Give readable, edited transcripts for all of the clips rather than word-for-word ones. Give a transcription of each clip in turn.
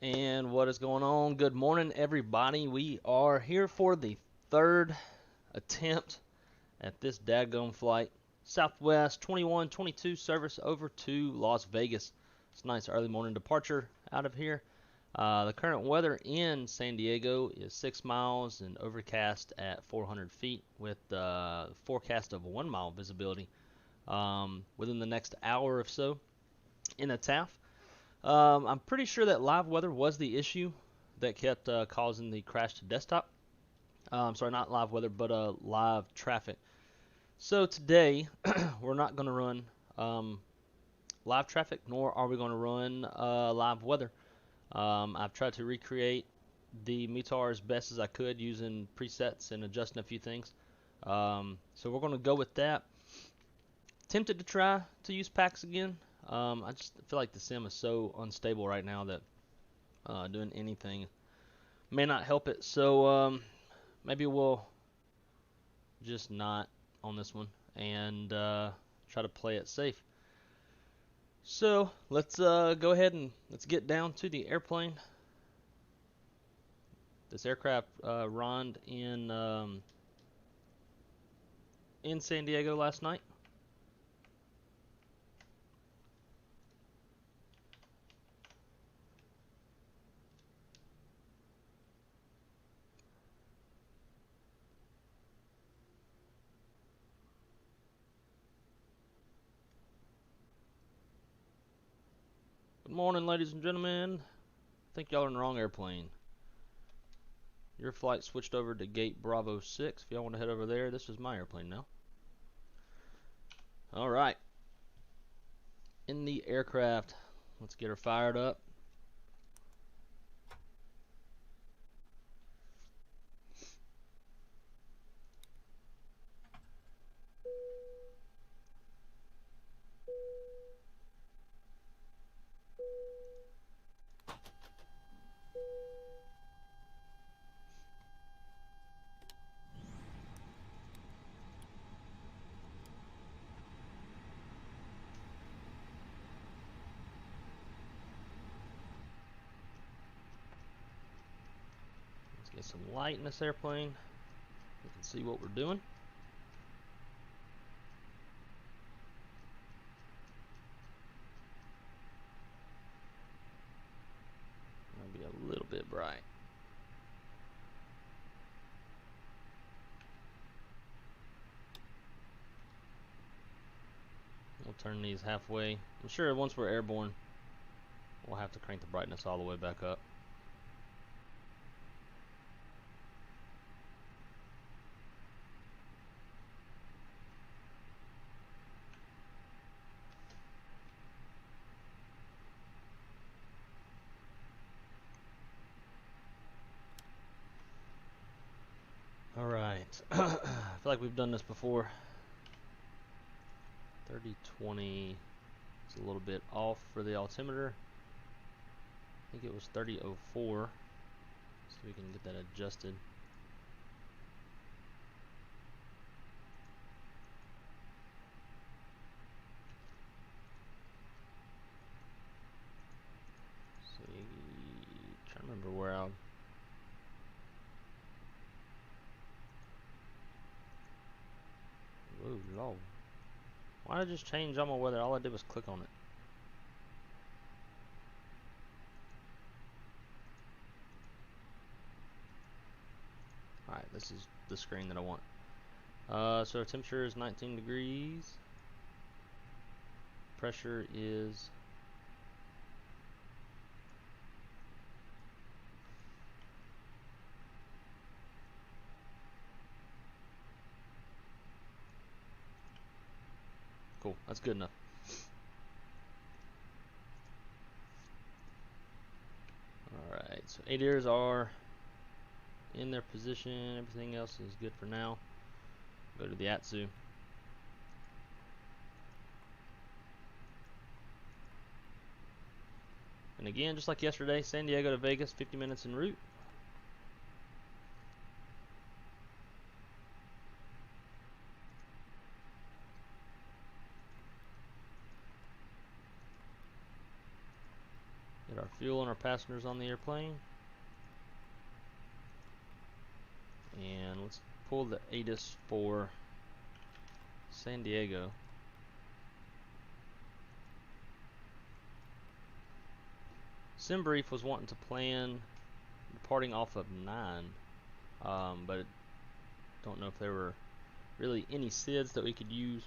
And what is going on? Good morning, everybody. We are here for the third attempt at this dadgum flight. Southwest 2122 service over to Las Vegas. It's a nice early morning departure out of here. The current weather in San Diego is 6 miles and overcast at 400 feet with a forecast of 1 mile visibility within the next hour or so in the TAF. I'm pretty sure that live weather was the issue that kept causing the crash to desktop. Sorry, not live weather, but live traffic. So today, we're not going to run live traffic, nor are we going to run live weather. I've tried to recreate the METAR as best as I could using presets and adjusting a few things. So we're going to go with that. Tempted to try to use packs again. I just feel like the sim is so unstable right now that doing anything may not help it. So maybe we'll just not on this one and try to play it safe. So let's go ahead and let's get down to the airplane. This aircraft ronned in San Diego last night. morning, ladies and gentlemen. I think y'all are in the wrong airplane. Your flight switched over to gate Bravo 6. If y'all want to head over there, this is my airplane now. Alright. In the aircraft, let's get her fired up. Get some light in this airplane. You can see what we're doing. Might be a little bit bright. We'll turn these halfway. I'm sure once we're airborne, we'll have to crank the brightness all the way back up. Alright, I feel like we've done this before. 3020 is a little bit off for the altimeter. I think it was 3004, so we can get that adjusted. See, trying to remember where I. Ooh, Lord. Why did I just change all my weather? All I did was click on it. Alright, this is the screen that I want. So our temperature is 19 degrees. Pressure is cool. That's good enough. Alright, so 8 ears are in their position. Everything else is good for now. Go to the Atsu. And again, just like yesterday, San Diego to Vegas, 50 minutes en route. Get our fuel and our passengers on the airplane. And let's pull the Addons for San Diego. SimBrief was wanting to plan departing off of 9, but don't know if there were really any SIDs that we could use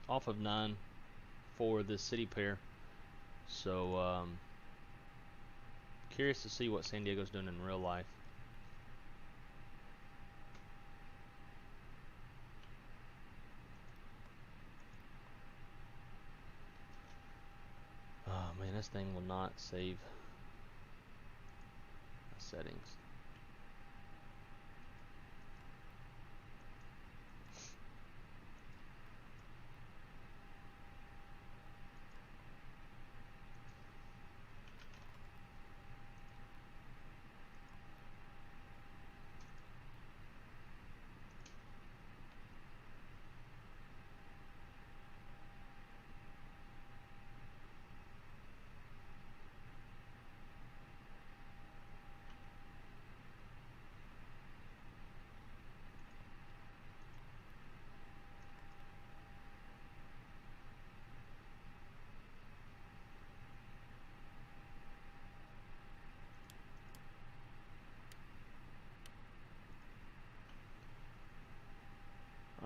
off of 9 for this city pair. So curious to see what San Diego's doing in real life. Oh man, this thing will not save settings.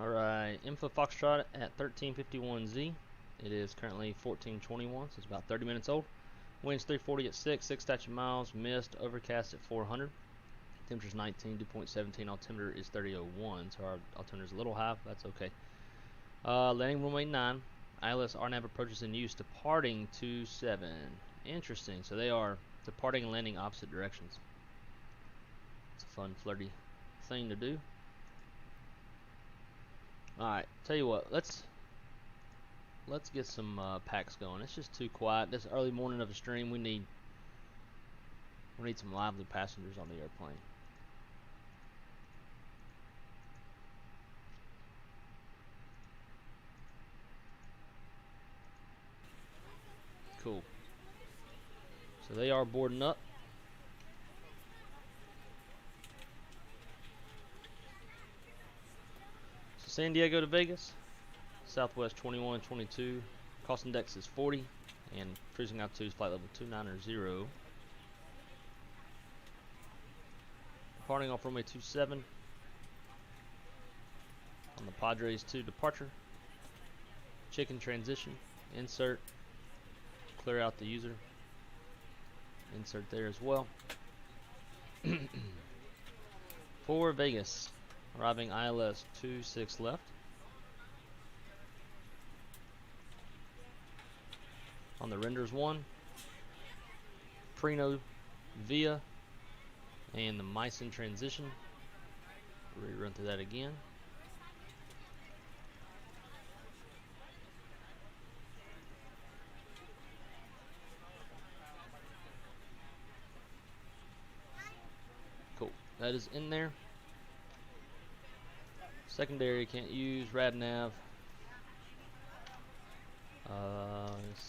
Alright, Info Foxtrot at 1351Z. It is currently 1421, so it's about 30 minutes old. Winds 340 at 6 statute miles, mist, overcast at 400. Temperature's 19, dew point 17, altimeter is 3001, so our altimeter is a little high, but that's okay. Landing runway 9, ILS RNAV approaches in use, departing 27. Interesting, so they are departing and landing opposite directions. It's a fun, flirty thing to do. Alright, tell you what, let's get some packs going. It's just too quiet. This early morning of a stream, we need some lively passengers on the airplane. Cool. So they are boarding up. So San Diego to Vegas, Southwest 2122. Cost index is 40, and cruising altitude is flight level 290. Departing off runway 27 on the Padres 2 departure. Chicken transition, insert, clear out the user, insert there as well. For Vegas, arriving ILS 26 left. On the renders 1, Preno via, and the Icing transition. Rerun through that again. Cool, that is in there. Secondary can't use, RadNav.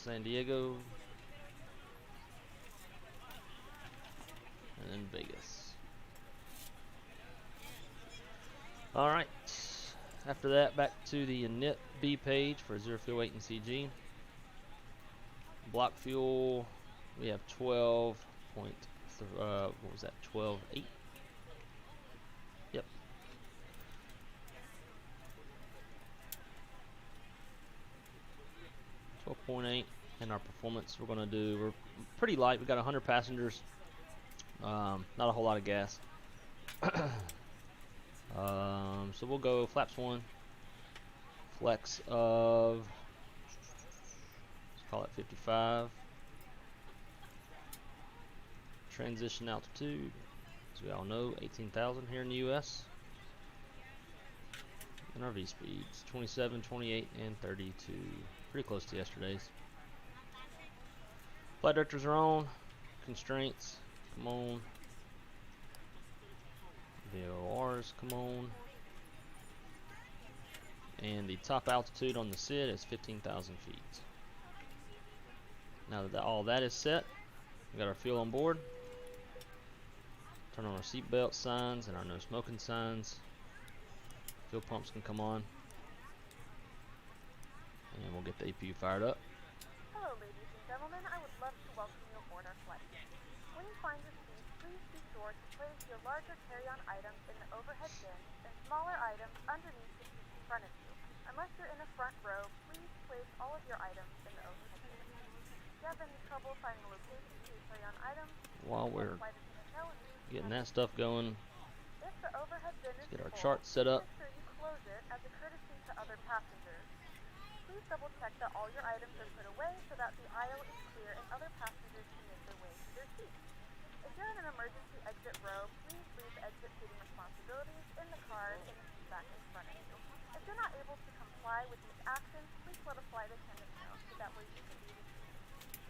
San Diego, and then Vegas. Alright, after that, back to the init B page for zero fuel weight and CG. Block fuel, we have 12 point, what was that, 12.8? Yep. 12.8, and our performance we're we're pretty light. We got 100 passengers, not a whole lot of gas. So we'll go flaps 1, flex of, let's call it 55. Transition altitude, as we all know, 18,000 here in the US. And our V speeds, 27, 28, and 32. Pretty close to yesterday's. Flight directors are on. Constraints, come on. VORs, come on. And the top altitude on the SID is 15,000 feet. Now that all that is set, we got our fuel on board. Turn on our seatbelt signs and our no smoking signs. Fuel pumps can come on. And we'll get the APU fired up. Hello ladies and gentlemen, I would love to welcome you aboard our flight. When you find your seat, please be sure to place your larger carry-on items in the overhead bin and smaller items underneath the seat in front of you. Unless you're in the front row, please place all of your items in the overhead bin. If you have any trouble finding a location for your carry-on items, while we're getting that stuff going, if the overhead bin is get our full, chart set up. make sure you close it as a courtesy to other passengers. Please double check that all your items are put away so that the aisle is clear and other passengers can make their way to their seats. If you're in an emergency exit row, please leave exit seating responsibilities in the car and the seat back in front of you. If you're not able to comply with these actions, please let a flight attendant know so that way you can be received.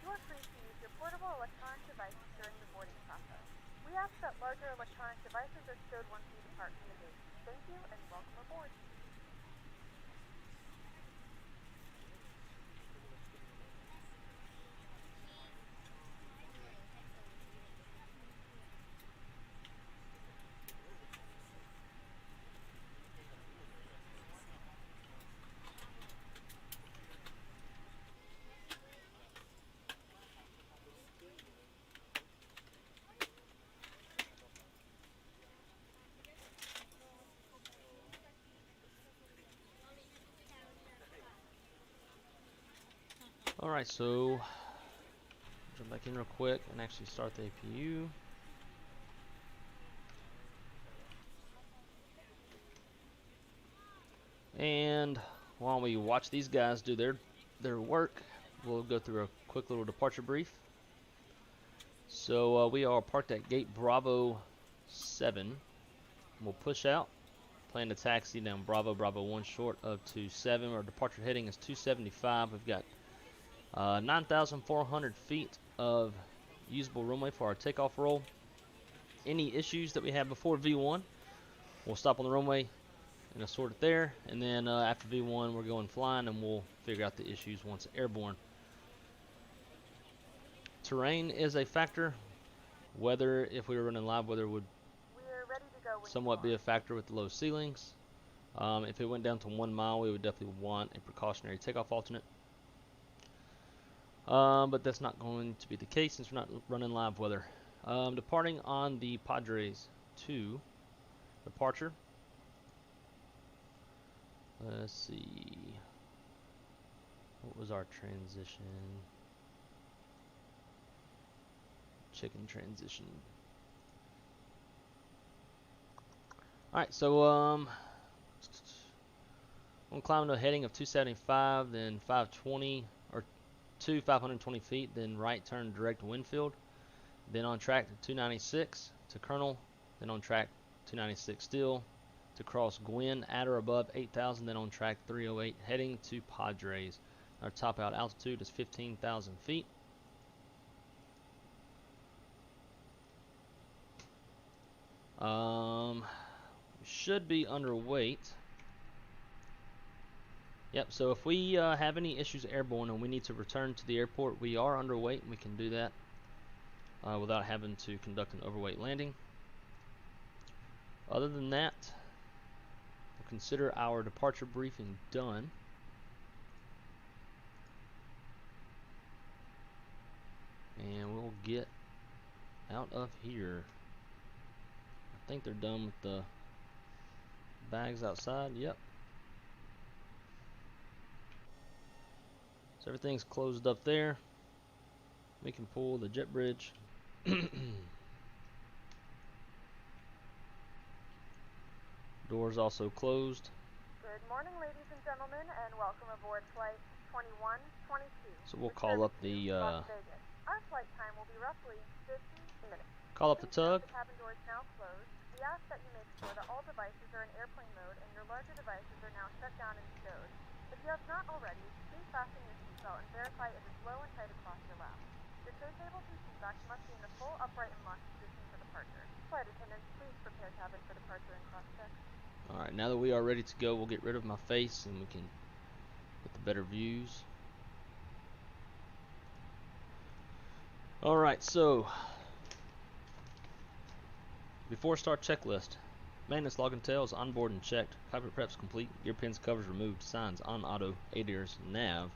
You are free to use your portable electronic devices during the boarding process. We ask that larger electronic devices are stowed once you depart from the gate. Thank you and welcome aboard. Alright, so back in real quick and actually start the APU. And while we watch these guys do their work, we'll go through a quick little departure brief. So we are parked at gate Bravo 7. We'll push out. Plan to taxi down Bravo 1 short of 27. Our departure heading is 275. We've got 9,400 feet of usable runway for our takeoff roll. Any issues that we have before V1, we'll stop on the runway and sort it there. And then after V1, we're going flying, and we'll figure out the issues once airborne. Terrain is a factor. Weather, if we were running live, weather would somewhat be a factor with the low ceilings. If it went down to 1 mile, we would definitely want a precautionary takeoff alternate. But that's not going to be the case since we're not running live weather. Departing on the Padres 2 departure. Let's see. What was our transition? Chicken transition. Alright, so I'm climbing to a heading of 275, then 520, or 520 feet, then right turn direct Winfield, then on track to 296 to Colonel, then on track 296 still to cross Gwynn at or above 8,000, then on track 308 heading to Padres. Our top out altitude is 15,000 feet. We should be underweight. Yep, so if we have any issues airborne and we need to return to the airport, we are underweight, and we can do that without having to conduct an overweight landing. Other than that, we'll consider our departure briefing done. And we'll get out of here. I think they're done with the bags outside. Yep. So everything's closed up there. We can pull the jet bridge. Doors also closed. Good morning, ladies and gentlemen, and welcome aboard flight 2122. So we'll call up the Las Vegas. Our flight time will be roughly 50 minutes. call up the tug. The cabin doors now closed. We ask that you make sure that all devices are in airplane mode and your larger devices are now shut down and stowed. If you have not already, please fasten your seatbelt and verify it is low and tight across your lap. Your tray tables and seat backs must be in a full upright and locked position for departure. Flight attendants, please prepare cabin for departure and cross check. Alright, now that we are ready to go, we'll get rid of my face and we can get the better views. Alright, so before start checklist. Maintenance log and tails on board and checked. Cockpit preps complete. Gear pins, covers removed. Signs on auto. ADIRS, nav.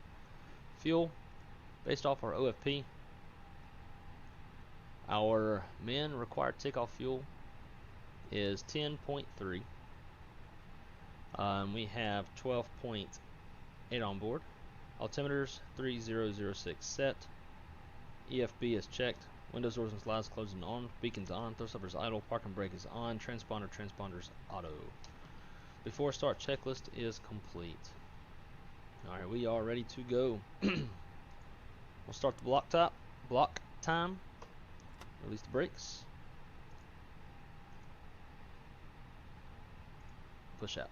Fuel, based off our OFP. Our min required takeoff fuel is 10.3. We have 12.8 on board. Altimeters 3006 set. EFB is checked. Windows, doors, and slides closed and on. Beacons on. Thrust lever is idle. Parking brake is on. Transponders auto. Before start checklist is complete. Alright, we are ready to go. We'll start the block time. Release the brakes. Push out.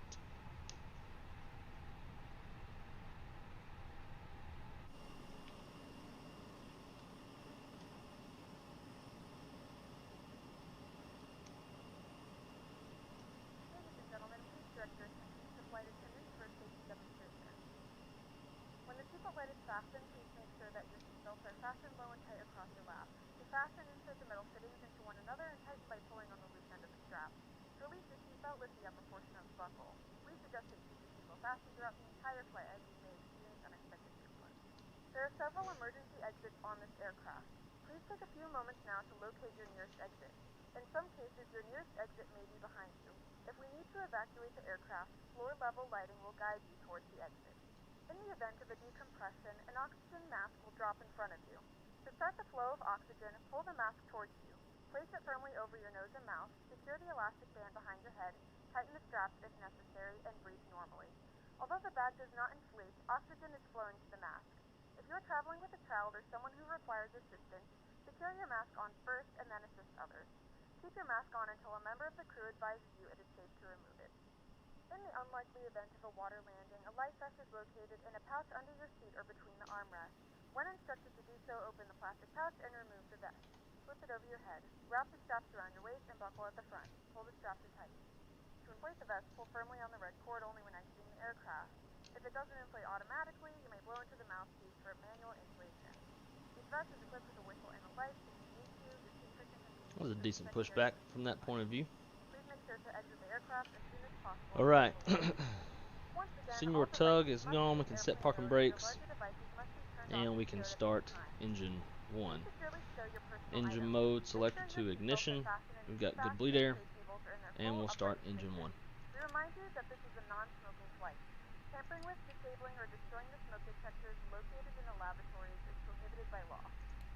Fasten, please make sure that your seatbelts are fastened low and tight across your lap. To fasten, insert the metal fittings into one another and tighten by pulling on the loose end of the strap. To release your seatbelt, lift the upper portion of the buckle. Please adjust it to keep your seatbelt fastened throughout the entire flight as you may experience unexpected turbulence. There are several emergency exits on this aircraft. Please take a few moments now to locate your nearest exit. In some cases, your nearest exit may be behind you. If we need to evacuate the aircraft, floor-level lighting will guide you towards the exit. In the event of a decompression, an oxygen mask will drop in front of you. To start the flow of oxygen, pull the mask towards you. Place it firmly over your nose and mouth, secure the elastic band behind your head, tighten the straps if necessary, and breathe normally. Although the bag does not inflate, oxygen is flowing to the mask. If you are traveling with a child or someone who requires assistance, secure your mask on first and then assist others. Keep your mask on until a member of the crew advises you it is safe to remove it. In the unlikely event of a water landing, a life vest is located in a pouch under your seat or between the armrests. When instructed to do so, open the plastic pouch and remove the vest. Flip it over your head. Wrap the straps around your waist and buckle at the front. Pull the straps tight. To inflate the vest, pull firmly on the red cord only when exiting the aircraft. If it doesn't inflate automatically, you may blow into the mouthpiece for manual inflation. This vest is equipped with a whistle and a light, so if you need to, your seat cushion can be That was a decent pushback from that point of view. Please make sure to exit the aircraft as soon as possible. Alright. Once again, Senior all tug devices is must gone. be We can in set airplane parking mode, and your brakes. larger devices must be turned off And we and can secured at start all times. engine 1. Please securely stow your personal Engine items. mode Make selected sure to your seatbelts ignition. are fastened and We've got good fastened bleed and air. safety bolts are in their And full we'll start upright engine position. 1. We remind you that this is a non-smoking flight. Tampering with, disabling, or destroying the smoke detectors located in the lavatories is prohibited by law.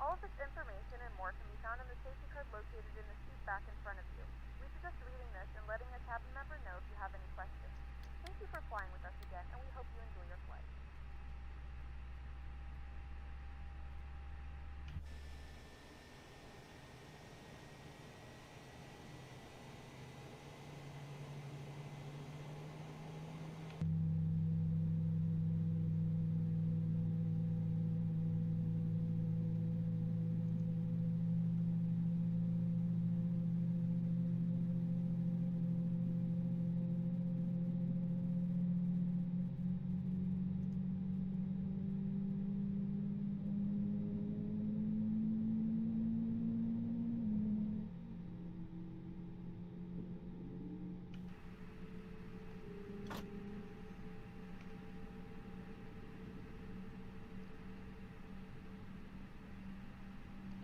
All of this information and more can be found in the safety card located in the seat back in front of you. We suggest reading this and letting a cabin member know if you have any questions. Thank you for flying with us again, and we hope you enjoy your flight.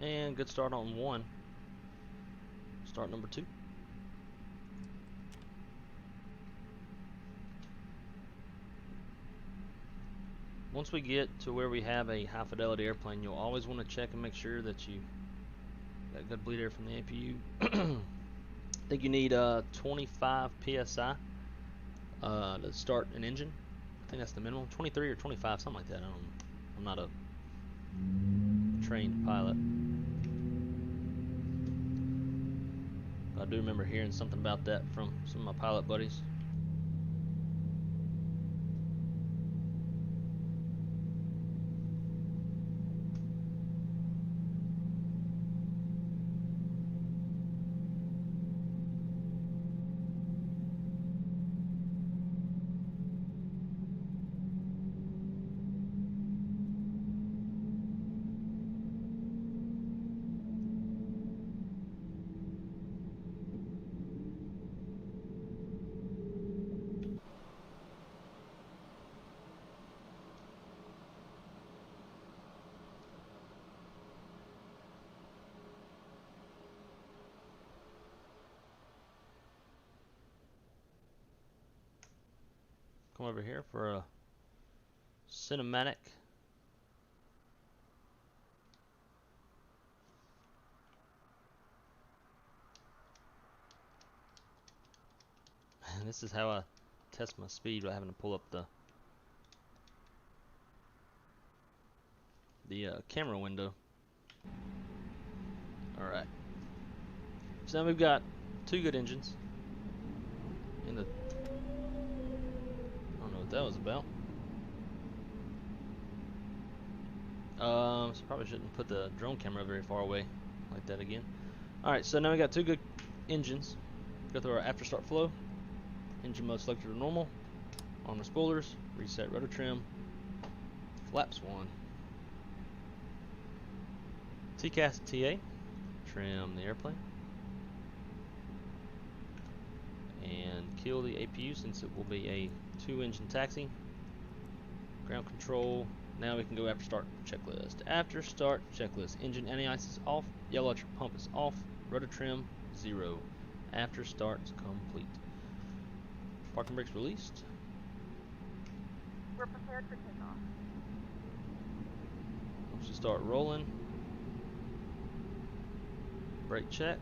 And good start on 1. Start number 2. Once we get to where we have a high fidelity airplane, you'll always want to check and make sure that you got good bleed air from the APU. I think you need 25 psi to start an engine. I think that's the minimum, 23 or 25, something like that. I'm not a trained pilot. I do remember hearing something about that from some of my pilot buddies. Come over here for a cinematic. And this is how I test my speed by having to pull up the camera window. Alright. So now we've got 2 good engines in the... I don't know what that was about. So probably shouldn't put the drone camera very far away like that again. Alright, so now we got 2 good engines. Go through our after start flow. Engine mode selected to normal. On the spoilers. Reset rudder trim. Flaps 1. TCAS TA. Trim the airplane. And kill the APU since it will be a 2-engine taxi. Ground control. Now we can go after start checklist. After start checklist. Engine anti-ice is off. Yellow electric pump is off. Rudder trim 0. After start is complete. Parking brakes released. We're prepared for takeoff. Once you start rolling, Brake check.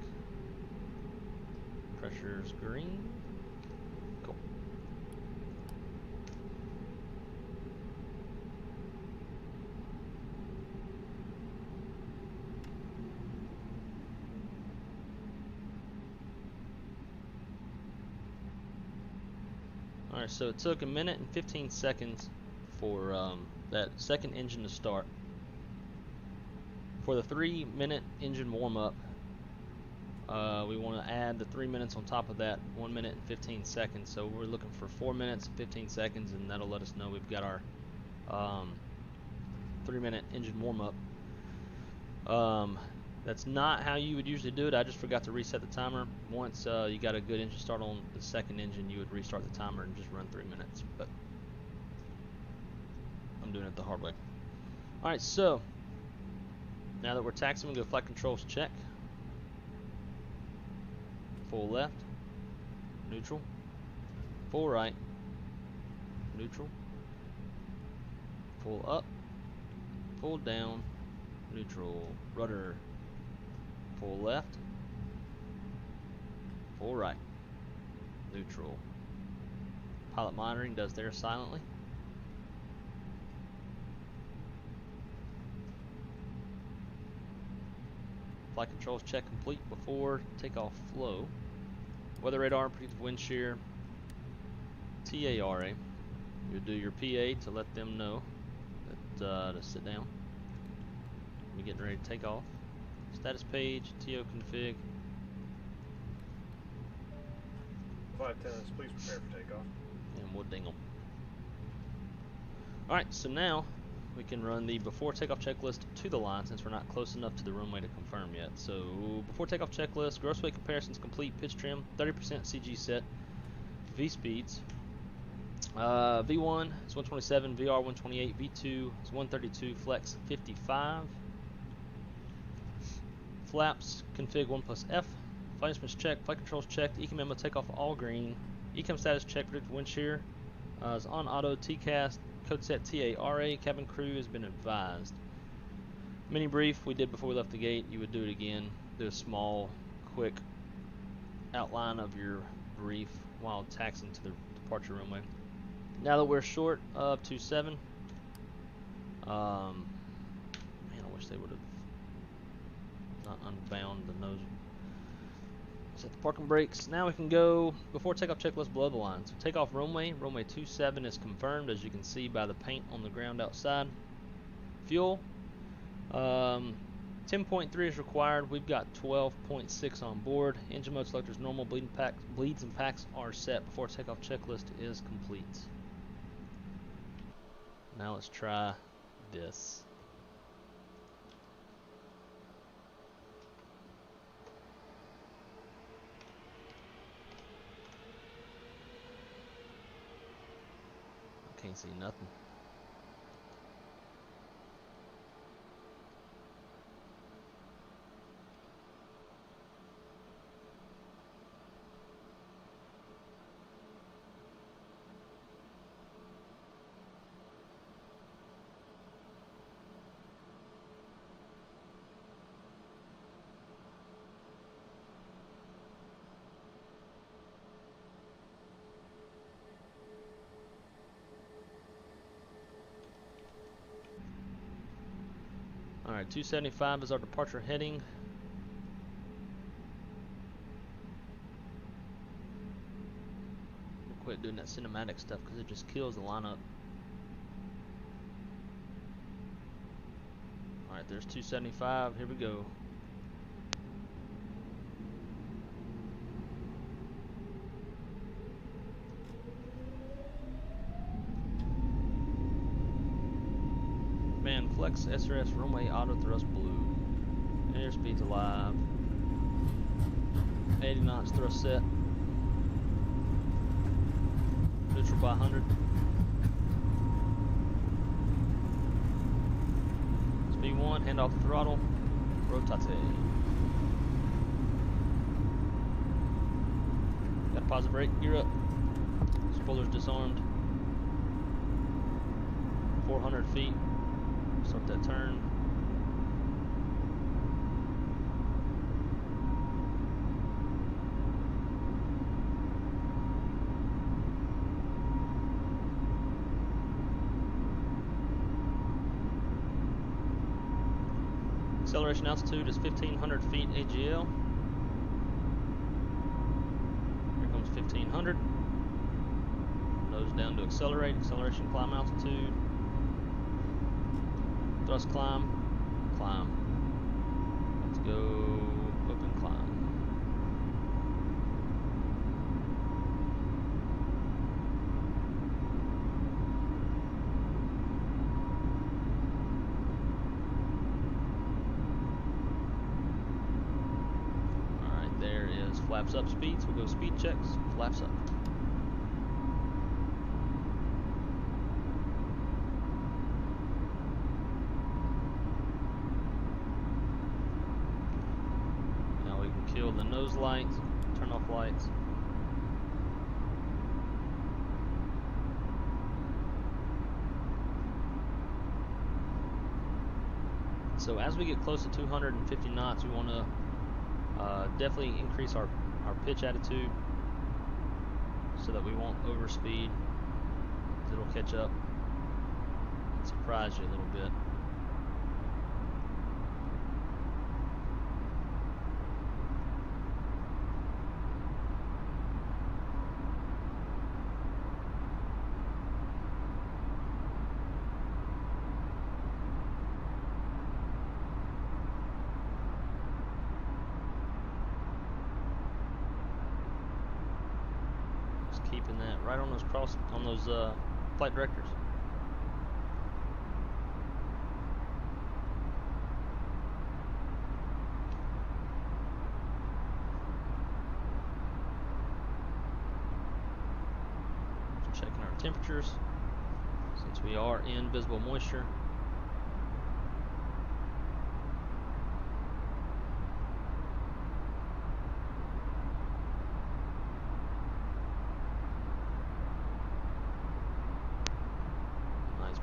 Pressure's green. Cool. Alright, so it took 1 minute and 15 seconds for that second engine to start. For the 3-minute engine warm-up, we want to add the 3 minutes on top of that, 1 minute and 15 seconds. So we're looking for 4 minutes and 15 seconds, and that'll let us know we've got our 3-minute engine warm-up. That's not how you would usually do it. I just forgot to reset the timer. Once you got a good engine start on the second engine, you would restart the timer and just run 3 minutes. But I'm doing it the hard way. Alright, so now that we're taxiing, we go flight controls check. Full left, neutral, full right, neutral, full up, full down, neutral, rudder, full left, full right, neutral. Pilot monitoring does theirs silently. Flight controls check complete before takeoff flow. Weather radar, predictive wind shear, TARA. You do your PA to let them know that to sit down. We're getting ready to take off. Status page, TO config. 510s, please prepare for takeoff. And we'll dingle. Alright, so now we can run the before takeoff checklist to the line since we're not close enough to the runway to confirm yet. So before takeoff checklist, gross weight comparisons complete, pitch trim, 30% CG set, V speeds. V1 is 127, VR 128, V2 is 132, flex 55. Flaps config 1+F. Flight instruments checked, flight controls checked, ECAM memo takeoff all green. ECAM status check, predictive wind shear is on auto, TCAS. Code set TARA, cabin crew has been advised. Mini brief we did before we left the gate. You would do it again. Do a small, quick outline of your brief while taxiing to the departure runway. Now that we're short of 27, man, I wish they would have not unbound the nose. Set the parking brakes. Now we can go before takeoff checklist below the line. So takeoff runway 27 is confirmed, as you can see by the paint on the ground outside. Fuel, 10.3 is required. We've got 12.6 on board. Engine mode selectors normal. Bleeds and packs are set before takeoff checklist is complete. Now let's try this. Can't see nothing. Alright, 275 is our departure heading. We'll quit doing that cinematic stuff because it just kills the lineup. Alright, there's 275. Here we go. Flex SRS runway auto thrust blue. Airspeed's alive. 80 knots thrust set. Neutral by 100. Speed 1, hand off the throttle. Rotate. Got a positive brake, gear up. Spoiler's disarmed. 400 feet. Start that turn. Acceleration altitude is 1,500 feet AGL. Here comes 1,500. Nose down to accelerate. Acceleration, climb altitude. Thrust climb, climb. Let's go open climb. Alright, there is flaps up speeds. We'll go speed checks, flaps up. Kill the nose lights, turn off lights. So as we get close to 250 knots, we want to definitely increase our pitch attitude so that we won't overspeed. It'll catch up and surprise you a little bit. Keeping that right on those flight directors. Checking our temperatures since we are in visible moisture.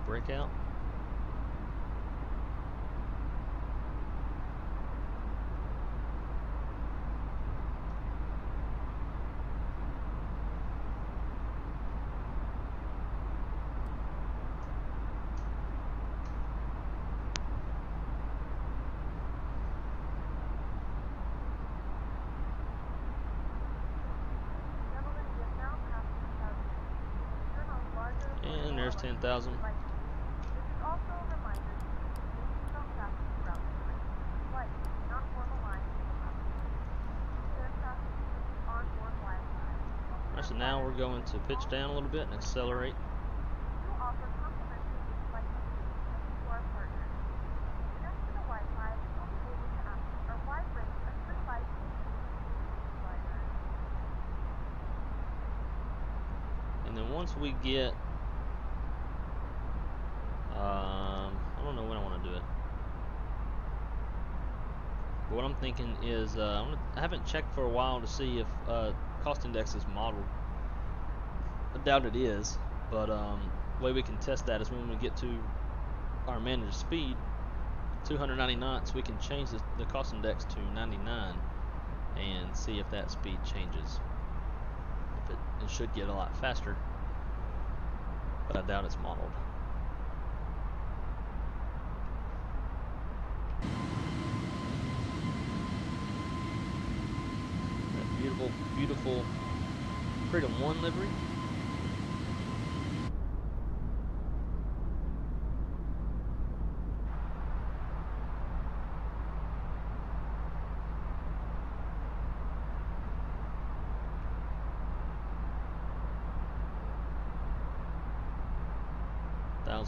Breakout. And there's 10,000. So now we're going to pitch down a little bit and accelerate. And then once we get, I don't know when I want to do it. But what I'm thinking is, I haven't checked for a while to see if cost index is modeled. I doubt it is, but the way we can test that is when we get to our managed speed, 290 knots, we can change the cost index to 99 and see if that speed changes. If it should get a lot faster, but I doubt it's modeled. That beautiful, beautiful Freedom 1 livery.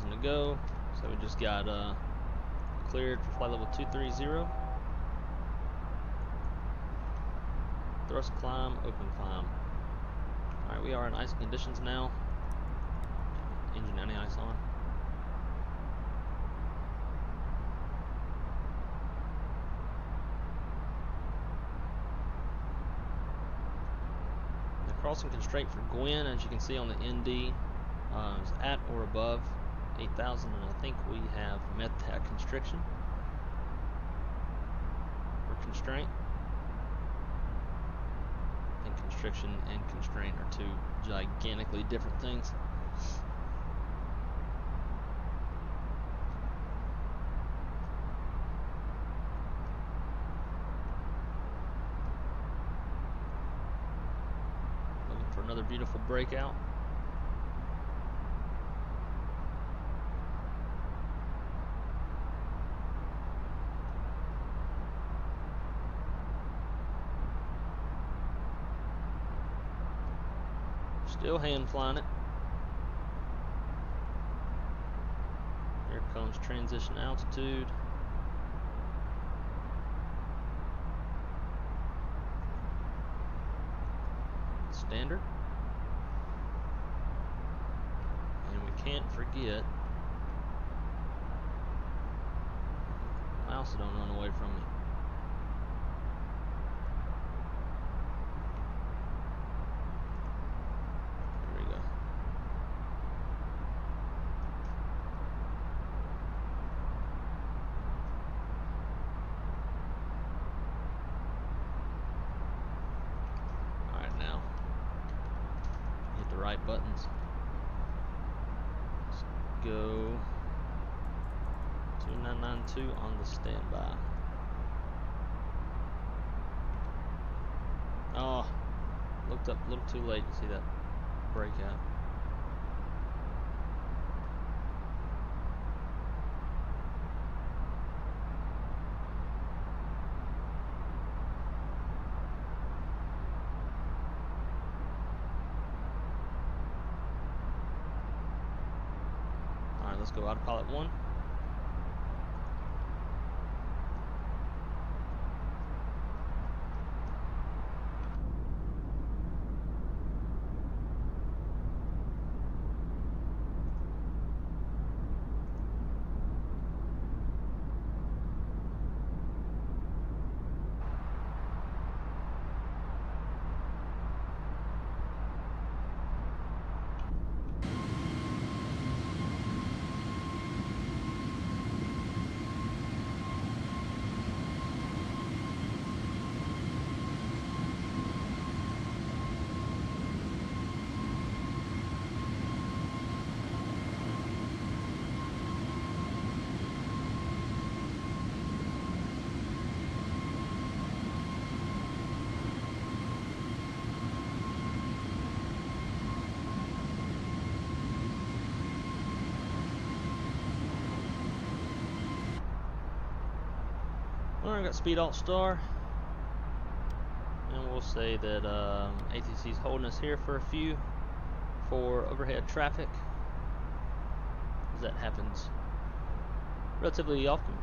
To go, so we just got cleared for flight level 230. Thrust climb, open climb. Alright, we are in ice conditions now. Engine anti-ice on. The crossing constraint for Gwen, as you can see on the ND, is at or above 8,000, and I think we have met that constriction or constraint. I think constriction and constraint are two gigantically different things. another beautiful breakout. Still hand flying it. Here comes transition altitude. Standard. And we can't forget, mouse don't run away from me. There we go. Alright, now hit the right buttons. Let's go 2992 on the standby. Oh, looked up a little too late to see that breakout. Alright, let's go autopilot 1. Alright, got speed alt star, and we'll say that ATC's holding us here for a few for overhead traffic, as that happens relatively often.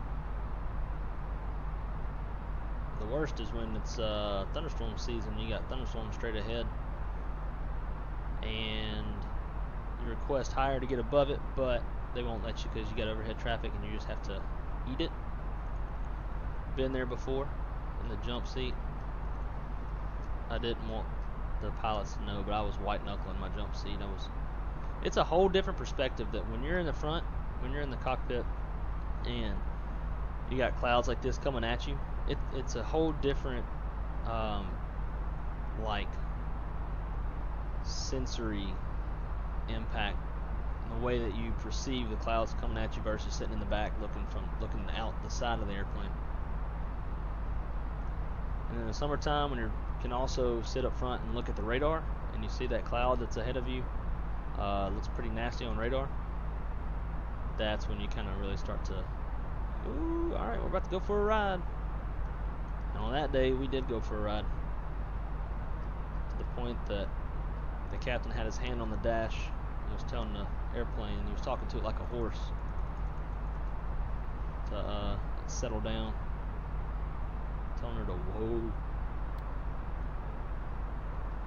The worst is when it's thunderstorm season. You got thunderstorms straight ahead, and you request higher to get above it, but they won't let you because you got overhead traffic, and you just have to eat it. Been there before in the jump seat. I didn't want the pilots to know, but I was white knuckling my jump seat. It's a whole different perspective that when you're in the front, when you're in the cockpit, and you got clouds like this coming at you. It's a whole different like sensory impact in the way that you perceive the clouds coming at you versus sitting in the back looking out the side of the airplane. And in the summertime, when you can also sit up front and look at the radar, and you see that cloud that's ahead of you, looks pretty nasty on radar. That's when you kind of really start to, ooh, all right, we're about to go for a ride. And on that day, we did go for a ride, to the point that the captain had his hand on the dash and was telling the airplane, he was talking to it like a horse, to settle down. Telling her to whoa.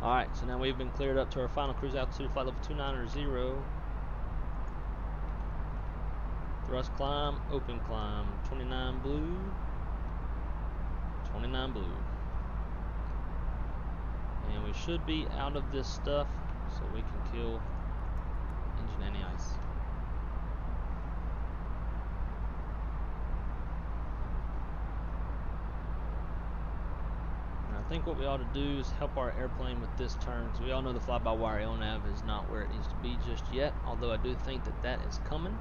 Alright, so now we've been cleared up to our final cruise altitude, flight level 290. Thrust climb, open climb, 29 blue. 29 blue. And we should be out of this stuff so we can kill engine anti-ice. I think what we ought to do is help our airplane with this turn, because we all know the fly-by-wire LNAV is not where it needs to be just yet, although I do think that that is coming.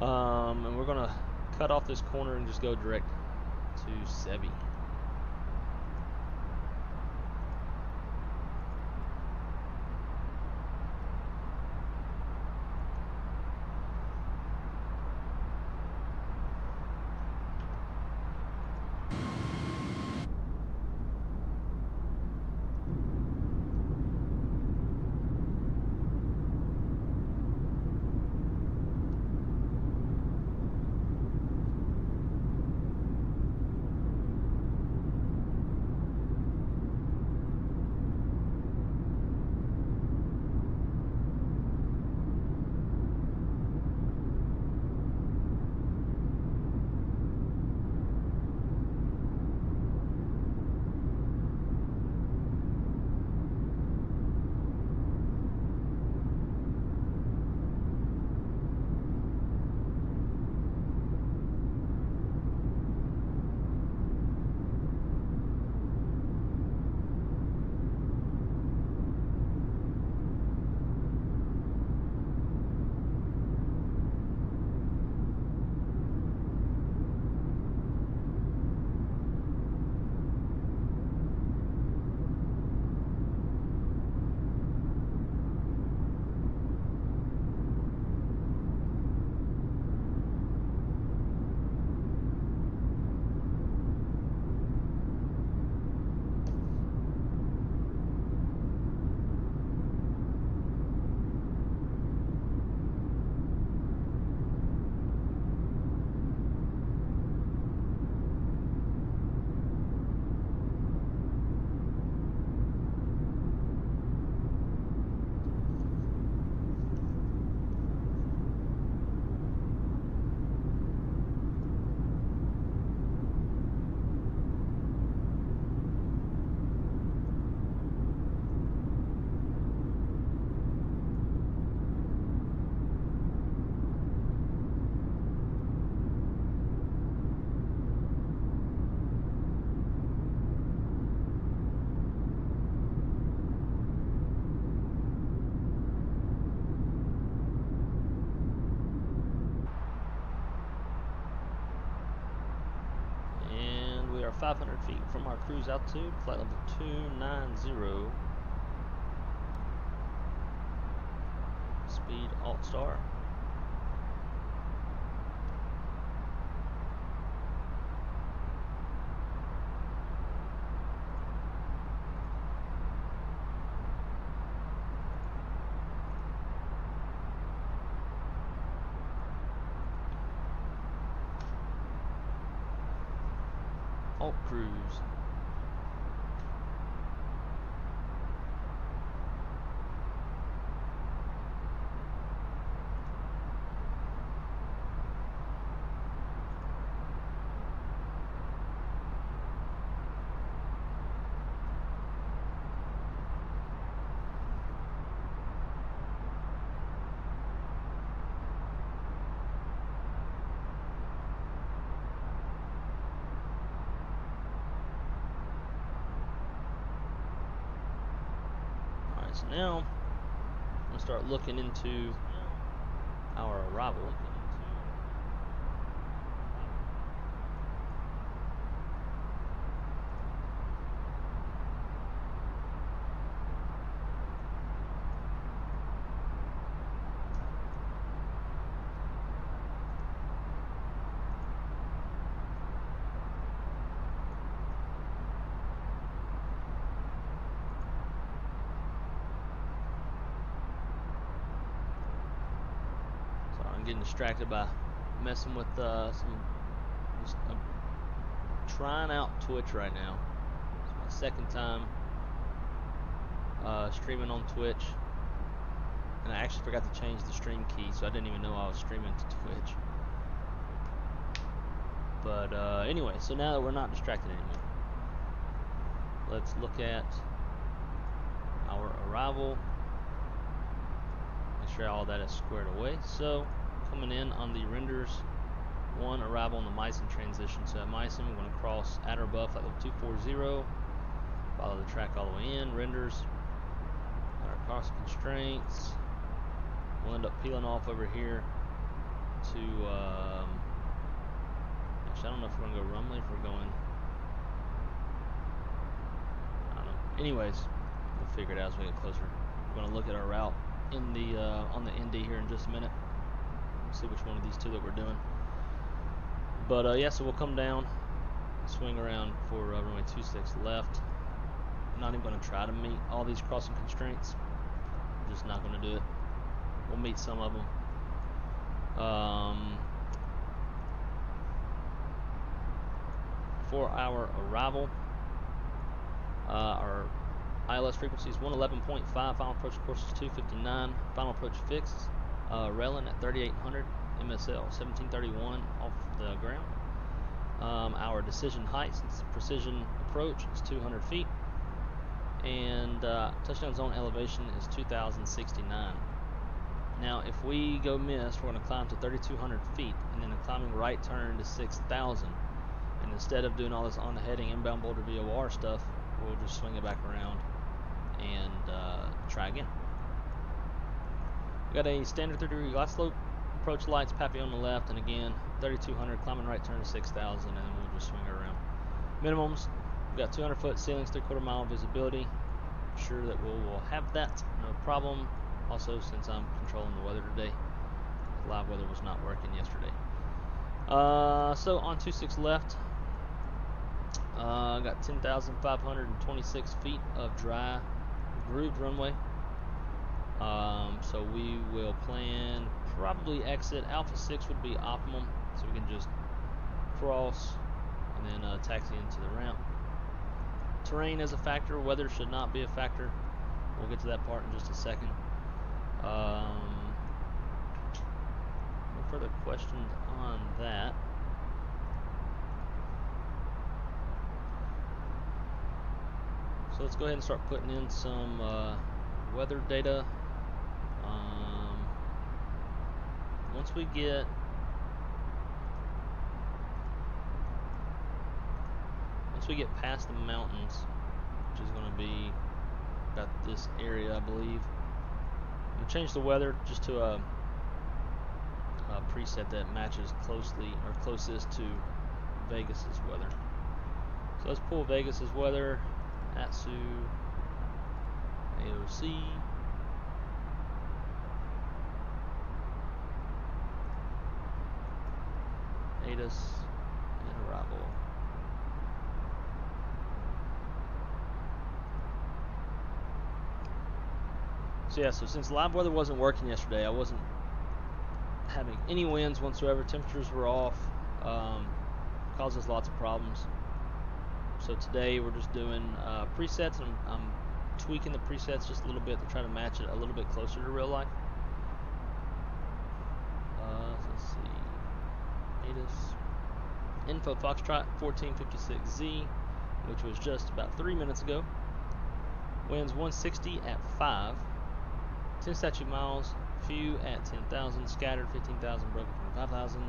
And we're going to cut off this corner and just go direct to Sevi. 500 feet from our cruise altitude, flight level 290. Speed Alt Star. Alt Cruise. So now I'm going to start looking into our arrival. Getting distracted by messing with I'm trying out Twitch right now. It's my second time streaming on Twitch, and I actually forgot to change the stream key, so I didn't even know I was streaming to Twitch. But anyway, so now that we're not distracted anymore, let's look at our arrival. Make sure all that is squared away. So coming in on the renders, one arrival on the Icing transition. So at Icing, we're going to cross at or above flight level 240, follow the track all the way in, renders, our cross constraints. We'll end up peeling off over here to, actually I don't know if we're going to go runway, if we're going, I don't know. Anyways, we'll figure it out as we get closer. We're going to look at our route in the on the ND here in just a minute. See which one of these two that we're doing. But yeah, so we'll come down, swing around for runway 26 left. I'm not even going to try to meet all these crossing constraints. I'm just not going to do it. We'll meet some of them. For our arrival, our ILS frequency is 111.5, final approach course is 259, final approach fixed, railing at 3800, MSL 1731 off the ground. Our decision height, since precision approach, is 200 feet, and touchdown zone elevation is 2069. Now if we go miss, we're going to climb to 3200 feet, and then a climbing right turn to 6000, and instead of doing all this on the heading inbound boulder VOR stuff, we'll just swing it back around and try again. We got a standard 30-degree glide slope, approach lights, Papillon on the left, and again 3200, climbing right turn to 6000, and then we'll just swing it around. Minimums, we've got 200 foot ceilings, 3/4 mile visibility. I'm sure that we'll have that, no problem. Also, since I'm controlling the weather today, live weather was not working yesterday. So on 26 left, got 10,526 feet of dry grooved runway. So we will plan probably exit Alpha 6 would be optimum, so we can just cross and then taxi into the ramp. Terrain is a factor, weather should not be a factor. We'll get to that part in just a second. No further questions on that. So let's go ahead and start putting in some weather data. Once we get past the mountains, which is going to be about this area, I believe, we'll change the weather just to a preset that matches closely or closest to Vegas's weather. So let's pull Vegas's weather. Atsu, AOC. Addons and arrival. So yeah, so since live weather wasn't working yesterday, I wasn't having any winds whatsoever. Temperatures were off, caused us lots of problems. So today we're just doing presets, and I'm tweaking the presets just a little bit to try to match it a little bit closer to real life. Let's see, Addons. Info Foxtrot 1456Z, which was just about 3 minutes ago. Winds 160 at 5. 10 statute miles, few at 10,000, scattered 15,000, broken 25,000.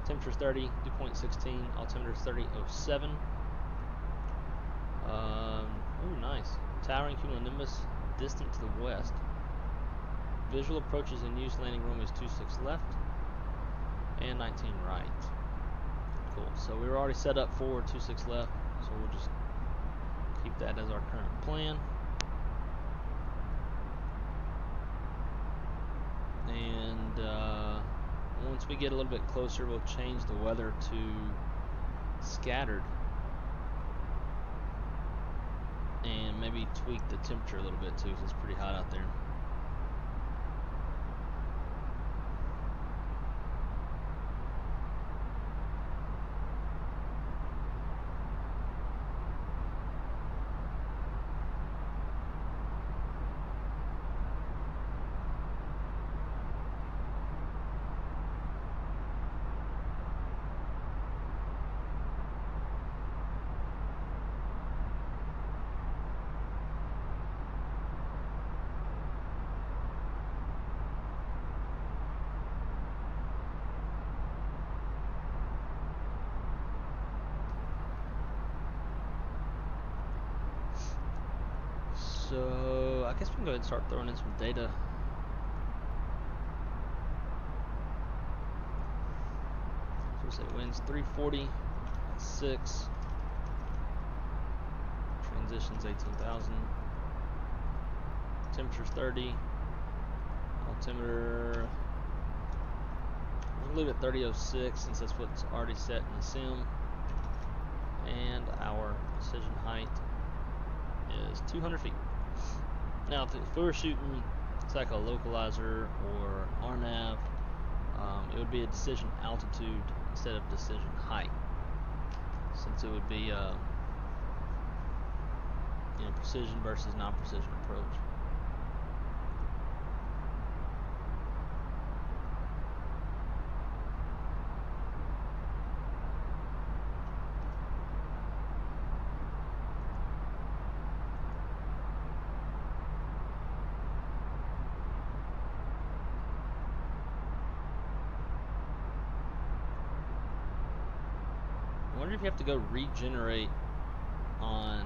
Temperatures 30, dew point 16, altimeter 30.07. Ooh, nice. Towering cumulonimbus distant to the west. Visual approaches in use, landing runways 26 left and 19 right. Cool. So we were already set up for 26 left, so we'll just keep that as our current plan. And once we get a little bit closer, we'll change the weather to scattered and maybe tweak the temperature a little bit too, because it's pretty hot out there. So I guess we can go ahead and start throwing in some data. So we'll say winds 340 at 6. Transitions 18,000. Temperatures 30. Altimeter, we'll leave it 30.06 since that's what's already set in the sim. And our decision height is 200 feet. Now, if we were shooting, it's like a localizer or RNAV, it would be a decision altitude instead of decision height, since it would be precision versus non-precision approach. I wonder if you have to go regenerate on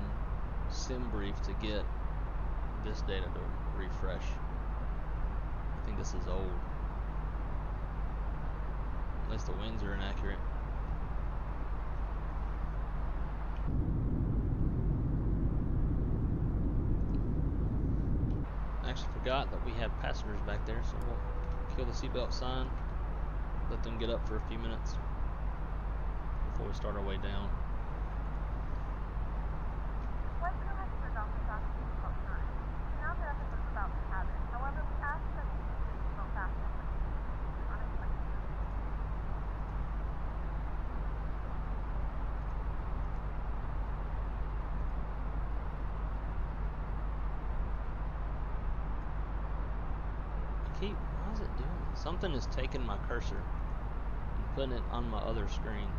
SimBrief to get this data to refresh. I think this is old. Unless the winds are inaccurate. I actually forgot that we have passengers back there, so we'll kill the seatbelt sign, let them get up for a few minutes before we start our way down. Flight crew has turned off the fast seatbelt sign. Now that it looks about the cabin. However, we ask that you keep your seatbelt fastened when you use unexpected moves. Why is it doing this? Something is taking my cursor and putting it on my other screen.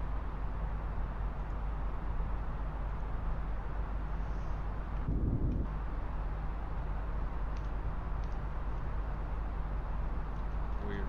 Weird.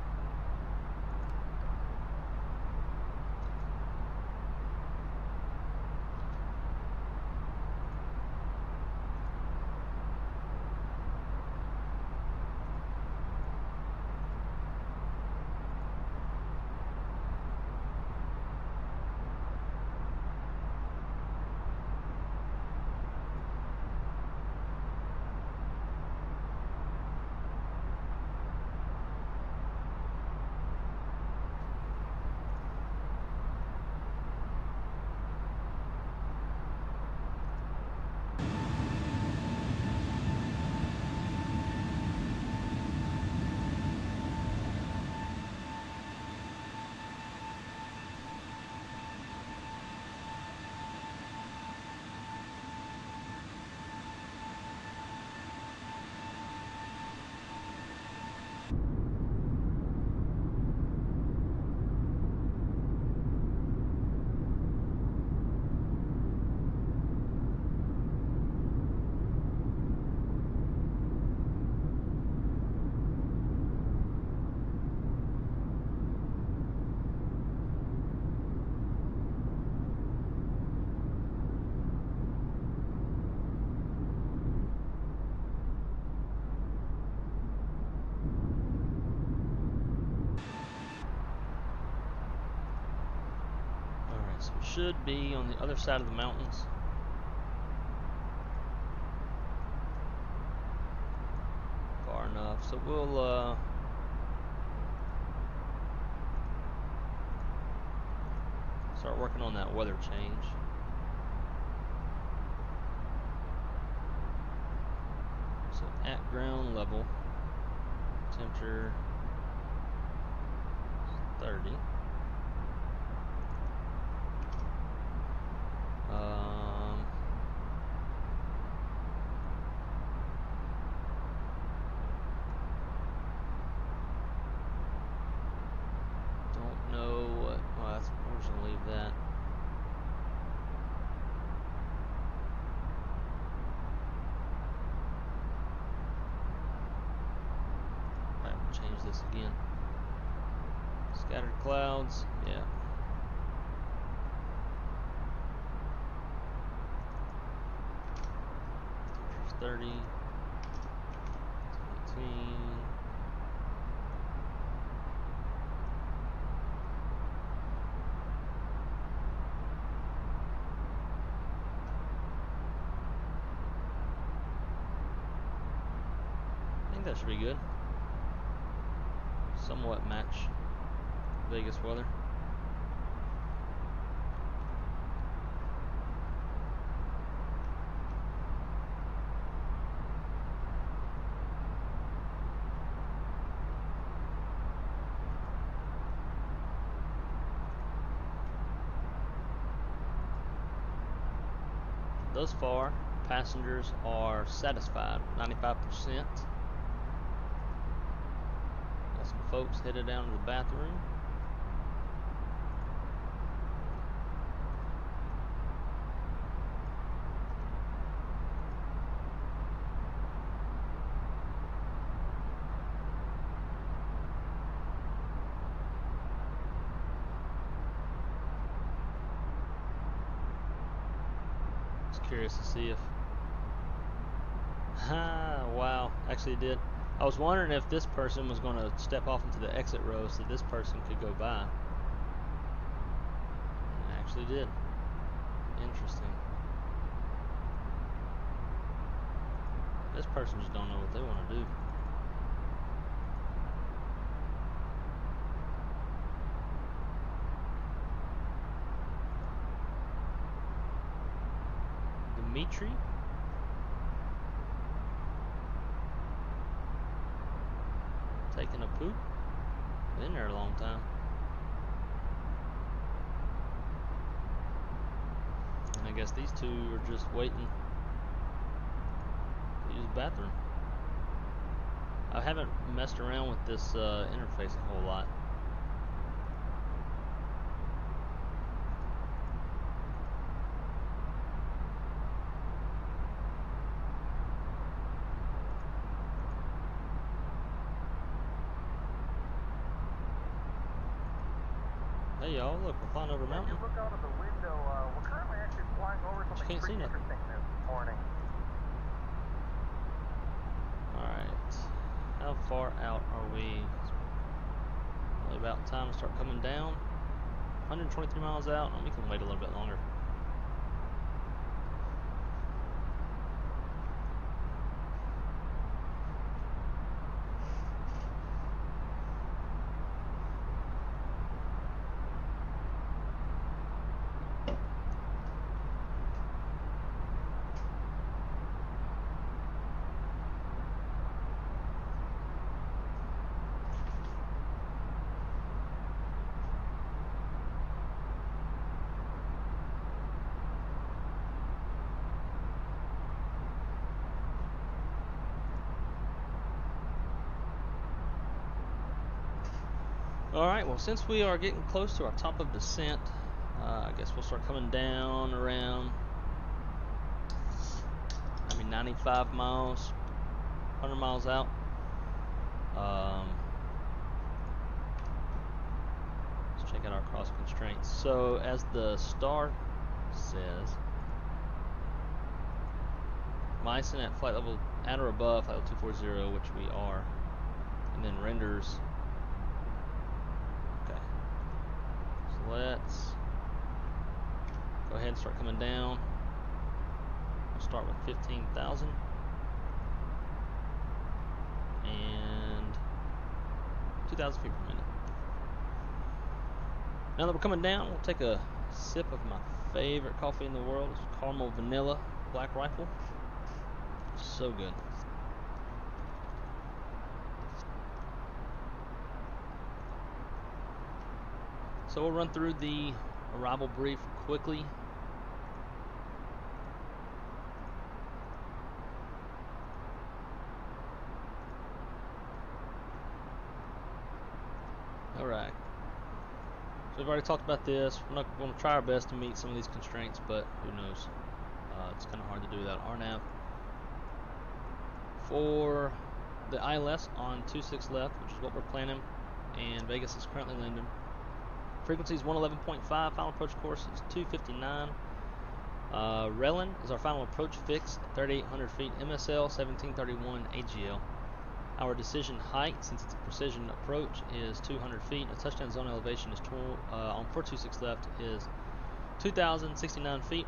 should be on the other side of the mountains. Far enough, so we'll start working on that weather change. So at ground level, temperature 30. Don't know what. Well, we're just gonna leave that. Right, we'll change this again. Scattered clouds, yeah. Temperature's 30, 18. I think that should be good. Somewhat match Vegas weather. Thus far, passengers are satisfied, 95%. Got some folks headed down to the bathroom. Curious to see if wow, actually it did. I was wondering if this person was going to step off into the exit row so this person could go by. It actually did. Interesting. This person just don't know what they want to do. Dimitri. Taking a poop. Been there a long time. And I guess these two are just waiting to use the bathroom. I haven't messed around with this interface a whole lot. Hey y'all, look, we're flying over a mountain. If you look out of the window, we're currently actually flying over something can't pretty see nothing. interesting this morning. Alright, how far out are we? Probably about time to start coming down. 123 miles out, and we can wait a little bit longer. Alright, well since we are getting close to our top of descent, I guess we'll start coming down around maybe 95 miles, 100 miles out. Let's check out our cross constraints. So as the star says, Icing at flight level at or above flight level 240, which we are, and then renders. Okay, so let's Go ahead and start coming down. We'll start with 15,000. And 2,000 feet per minute. Now that we're coming down, we'll take a sip of my favorite coffee in the world. It's caramel vanilla Black Rifle. So good. So we'll run through the arrival brief quickly. Alright. So we've already talked about this. We're not going to try our best to meet some of these constraints, but who knows? It's kind of hard to do without RNAV. For the ILS on 26 left, which is what we're planning, and Vegas is currently landing. Frequency is 111.5. Final approach course is 259. Relin is our final approach fix at 3,800 feet. MSL 1731 AGL. Our decision height, since it's a precision approach, is 200 feet. And the touchdown zone elevation is on 426 left is 2,069 feet.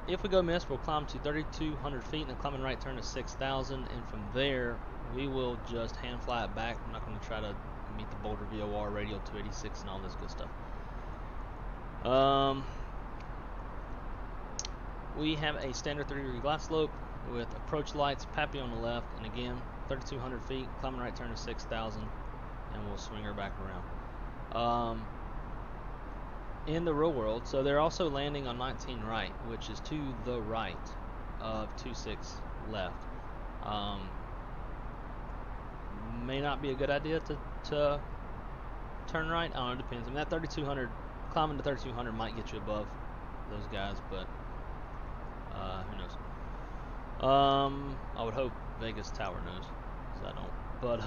If we go miss, we'll climb to 3,200 feet, and the climbing right turn is 6,000. And from there, we will just hand fly it back. I'm not going to try to meet the Boulder VOR radial 286 and all this good stuff. We have a standard 30-degree glide slope with approach lights, Pappy on the left, and again 3,200 feet, climbing right turn is 6,000, and we'll swing her back around. In the real world, so they're also landing on 19 right, which is to the right of 26 left. May not be a good idea to turn right. I don't know, it depends. I mean, that 3,200, climbing to 3,200 might get you above those guys, but who knows? I would hope Vegas Tower knows, because I don't. But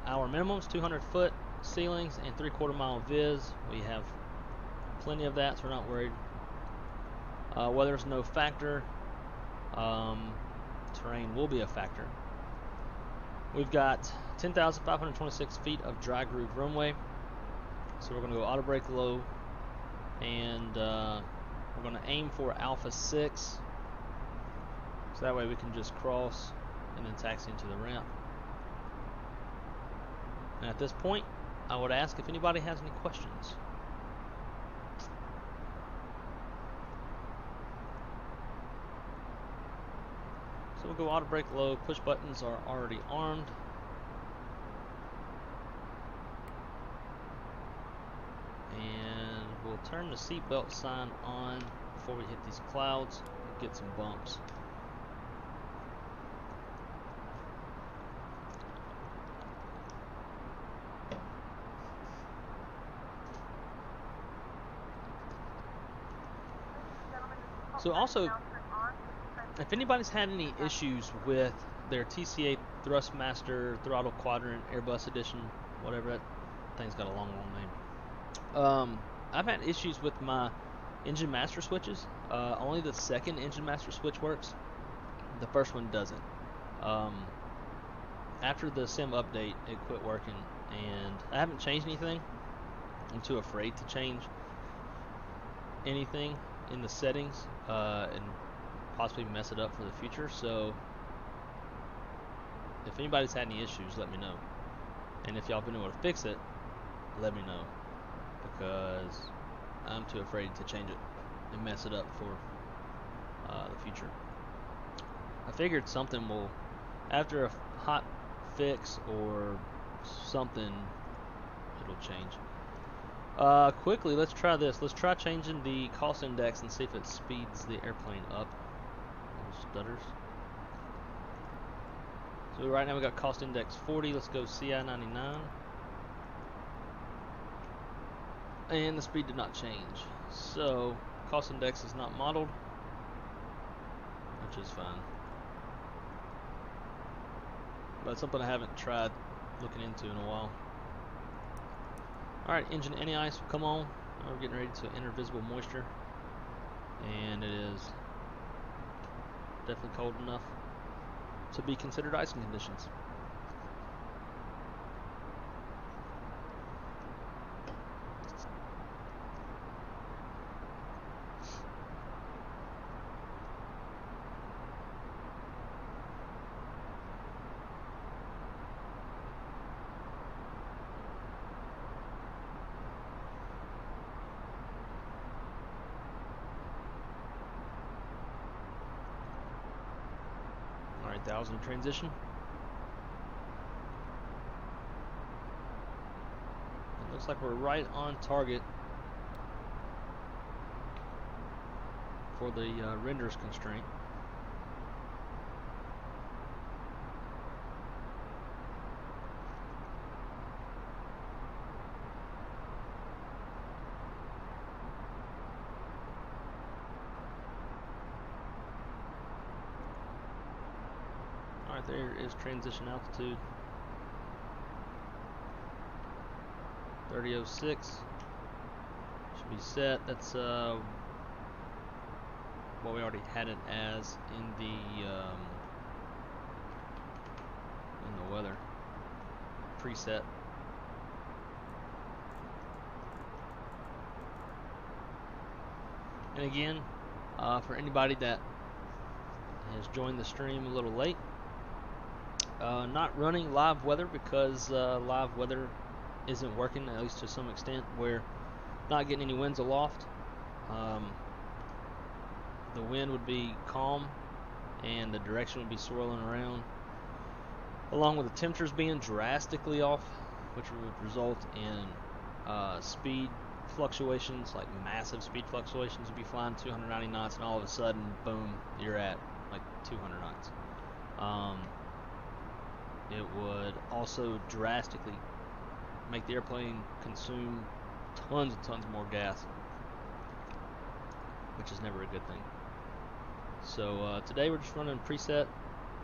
our minimums 200 foot ceilings and 3/4 mile viz. We have plenty of that, so we're not worried. Weather's no factor. Terrain will be a factor. We've got 10,526 feet of dry groove runway, so we're going to go auto brake low, and we're going to aim for Alpha 6, so that way we can just cross and then taxi into the ramp. And at this point, I would ask if anybody has any questions. So we'll go auto brake low. Push buttons are already armed. And we'll turn the seatbelt sign on before we hit these clouds and get some bumps. So also, if anybody's had any issues with their TCA Thrustmaster Throttle Quadrant Airbus Edition, whatever, that thing's got a long name. I've had issues with my engine master switches. Only the second engine master switch works. The first one doesn't. After the sim update, it quit working, and I haven't changed anything. I'm too afraid to change anything in the settings and possibly mess it up for the future. So if anybody's had any issues, let me know, and if y'all been able to fix it, let me know, because I'm too afraid to change it and mess it up for the future. I figured something will, after a hot fix or something, it'll change. Quickly, let's try this. Let's try changing the cost index and see if it speeds the airplane up. Little stutters. So right now we got cost index 40. Let's go CI 99. And the speed did not change. So cost index is not modeled, which is fine. But it's something I haven't tried looking into in a while. Alright, engine anti-ice will come on. Now we're getting ready to enter visible moisture. And it is definitely cold enough to be considered icing conditions. 15,000 transition. It looks like we're right on target for the renders constraint. Alright, there is transition altitude. 3006 should be set. That's what we already had it as in the weather preset. And again, for anybody that has joined the stream a little late, not running live weather because live weather isn't working, at least to some extent. We're not getting any winds aloft. The wind would be calm and the direction would be swirling around, along with the temperatures being drastically off, which would result in speed fluctuations, like massive speed fluctuations. You'd be flying 290 knots and all of a sudden, boom, you're at like 200 knots. It would also drastically make the airplane consume tons and tons more gas, which is never a good thing. So today we're just running preset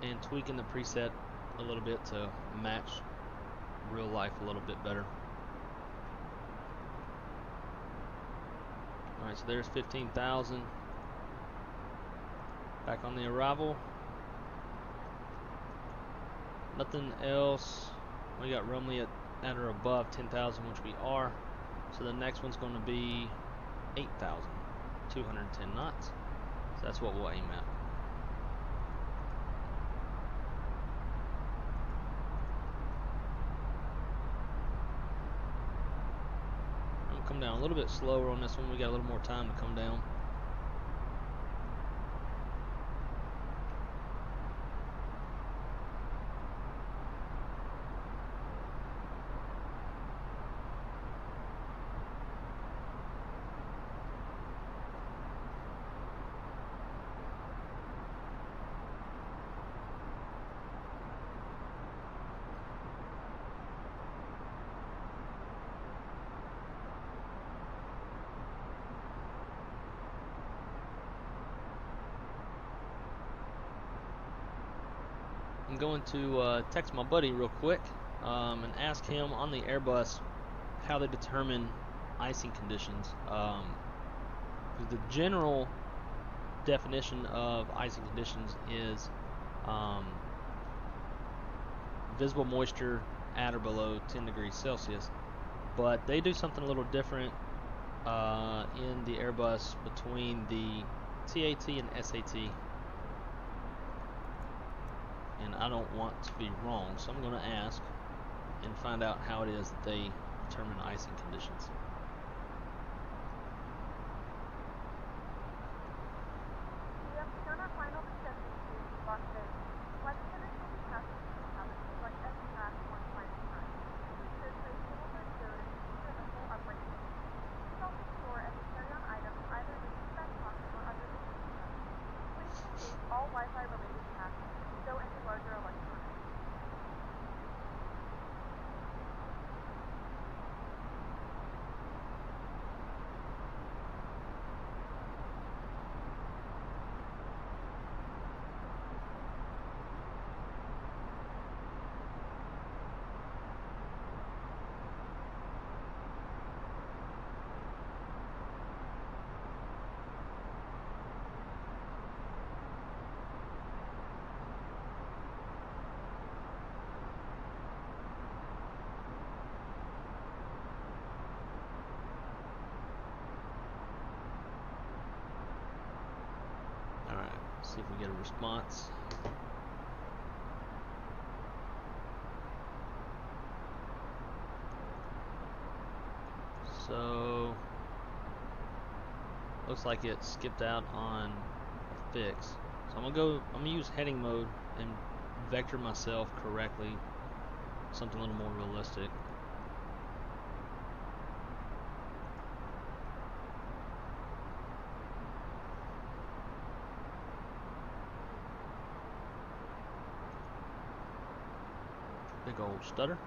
and tweaking the preset a little bit to match real life a little bit better. Alright, so there's 15,000. Back on the arrival. Nothing else. We got Rumley at or above 10,000, which we are. So the next one's going to be 8,210 knots. So that's what we'll aim at. I'm gonna come down a little bit slower on this one. We got a little more time to come down. I'm going to text my buddy real quick and ask him on the Airbus how they determine icing conditions. The general definition of icing conditions is visible moisture at or below 10 degrees Celsius, but they do something a little different in the Airbus between the TAT and SAT. And I don't want to be wrong, so I'm going to ask and find out how it is that they determine icing conditions. We have begun our final descending to Las Vegas. Flight attendants will be passing through cabins like every last one final time. Please ensure tray tables are stowed and ensure the full upright seat. Please also store any carry-on items either in the back pocket or under the seat cover. Please engage all Wi-Fi related tasks. Stow any larger electronics. See if we get a response. So looks like it skipped out on a fix. So I'm gonna use heading mode and vector myself correctly, something a little more realistic. Big old stutter.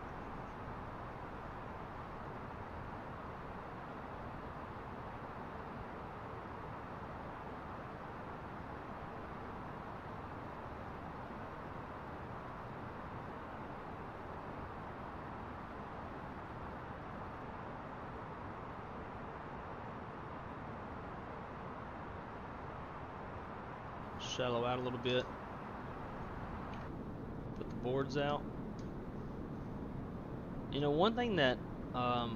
Shallow out a little bit. Put the boards out. You know, one thing that I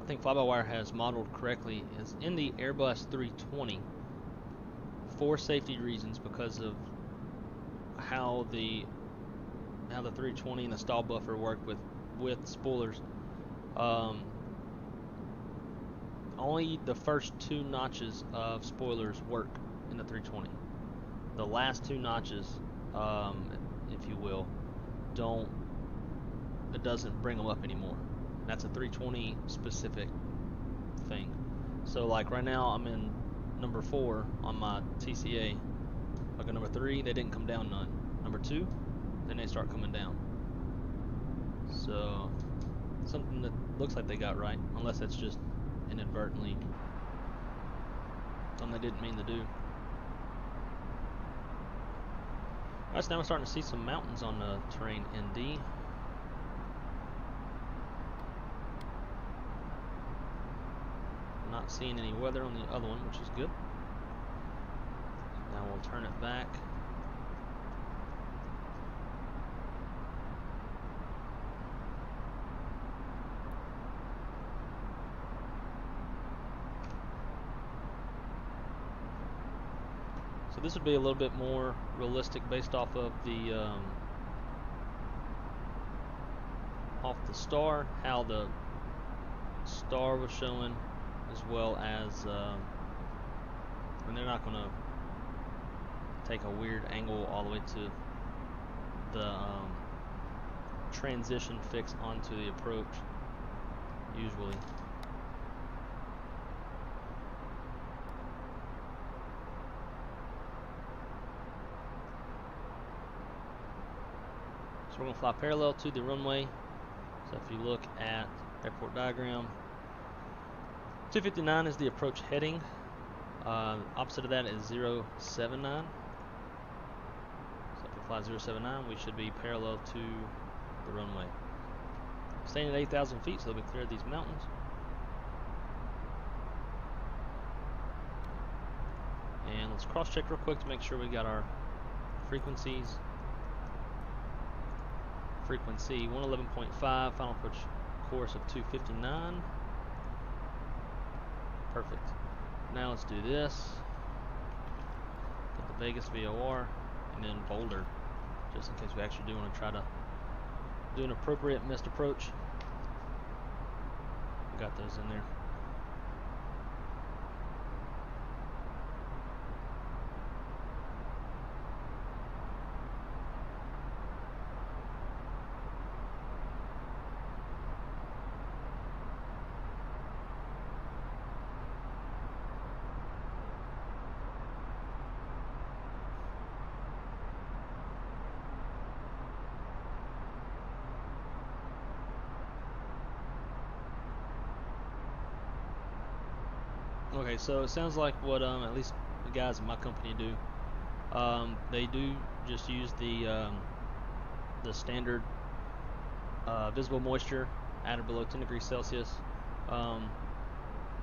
think fly-by-wire has modeled correctly is in the Airbus 320, for safety reasons, because of how the 320 and the stall buffer work with spoilers. Only the first 2 notches of spoilers work in the 320. The last 2 notches, if you will, it doesn't bring them up anymore. That's a 320 specific thing. So like right now I'm in number 4 on my TCA. Like at number 3, they didn't come down none. Number 2, then they start coming down. So something that looks like they got right, unless that's just inadvertently something they didn't mean to do. Alright, so now we're starting to see some mountains on the terrain ND. Not seeing any weather on the other one, which is good. Now we'll turn it back. So this would be a little bit more realistic based off of the star, how the star was showing, as well as and they're not going to take a weird angle all the way to the transition fix onto the approach usually. So we're going to fly parallel to the runway. So if you look at airport diagram, 259 is the approach heading. Opposite of that is 079. So if we fly 079, we should be parallel to the runway. Staying at 8,000 feet, so we cleared these mountains. And let's cross check real quick to make sure we got our frequencies. Frequency 111.5, final approach course of 259. Perfect. Now let's do this. Put the Vegas VOR and then Boulder, just in case we actually do want to try to do an appropriate missed approach. We got those in there. Okay, so it sounds like what at least the guys in my company do. They do just use the standard visible moisture added below 10 degrees Celsius.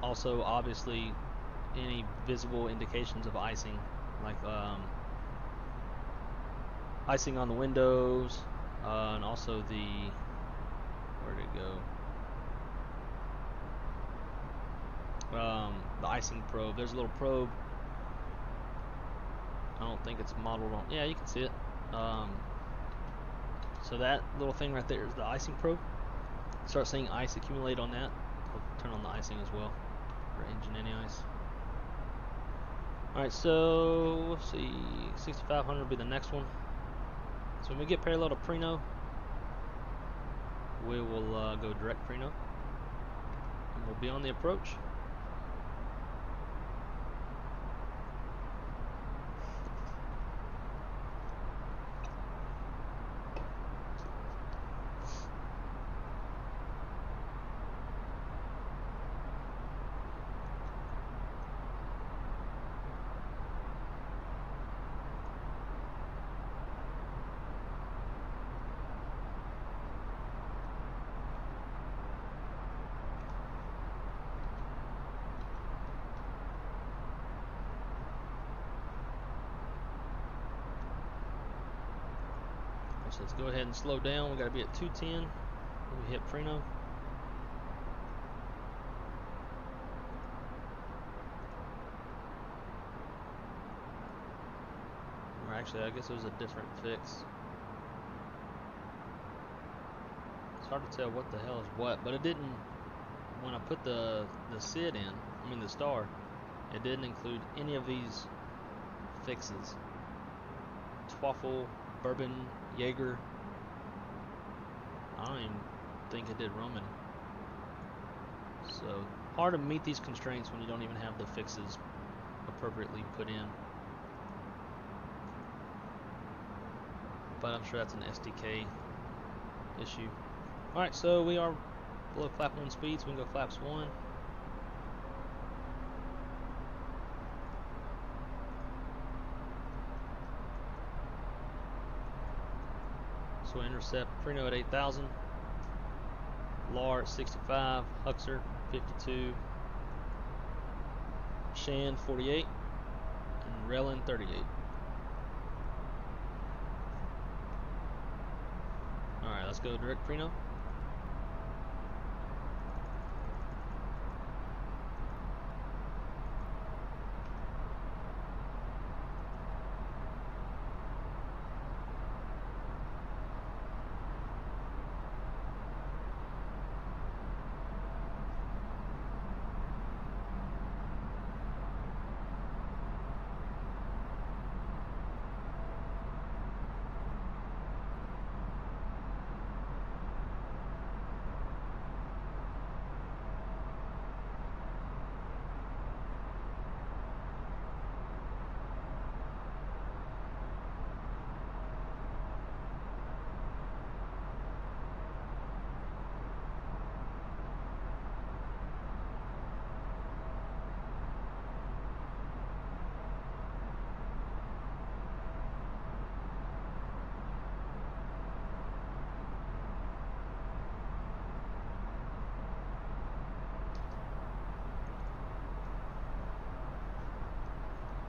Also, obviously, any visible indications of icing, like icing on the windows, and also where'd it go? The icing probe. There's a little probe. I don't think it's modeled on. Yeah, you can see it. So that little thing right there is the icing probe. Start seeing ice accumulate on that. I'll turn on the icing as well for engine anti-ice. Alright, so let's see. 6500 will be the next one. So when we get parallel to Preno, we will go direct Preno, and we'll be on the approach. So let's go ahead and slow down. We got to be at 210 when we hit Preno. Or actually, I guess it was a different fix. It's hard to tell what the hell is what, but it didn't. When I put the SID in, I mean the star, it didn't include any of these fixes. Twaffle, Bourbon, Jaeger. I don't even think it did Roman. So hard to meet these constraints when you don't even have the fixes appropriately put in. But I'm sure that's an SDK issue. Alright, so we are below flap 1 speed, so we can go flaps 1. So we intercept Preno at 8,000, LAR at 65, Huxer 52, Shan 48, and Relin 38. Alright, let's go direct Preno.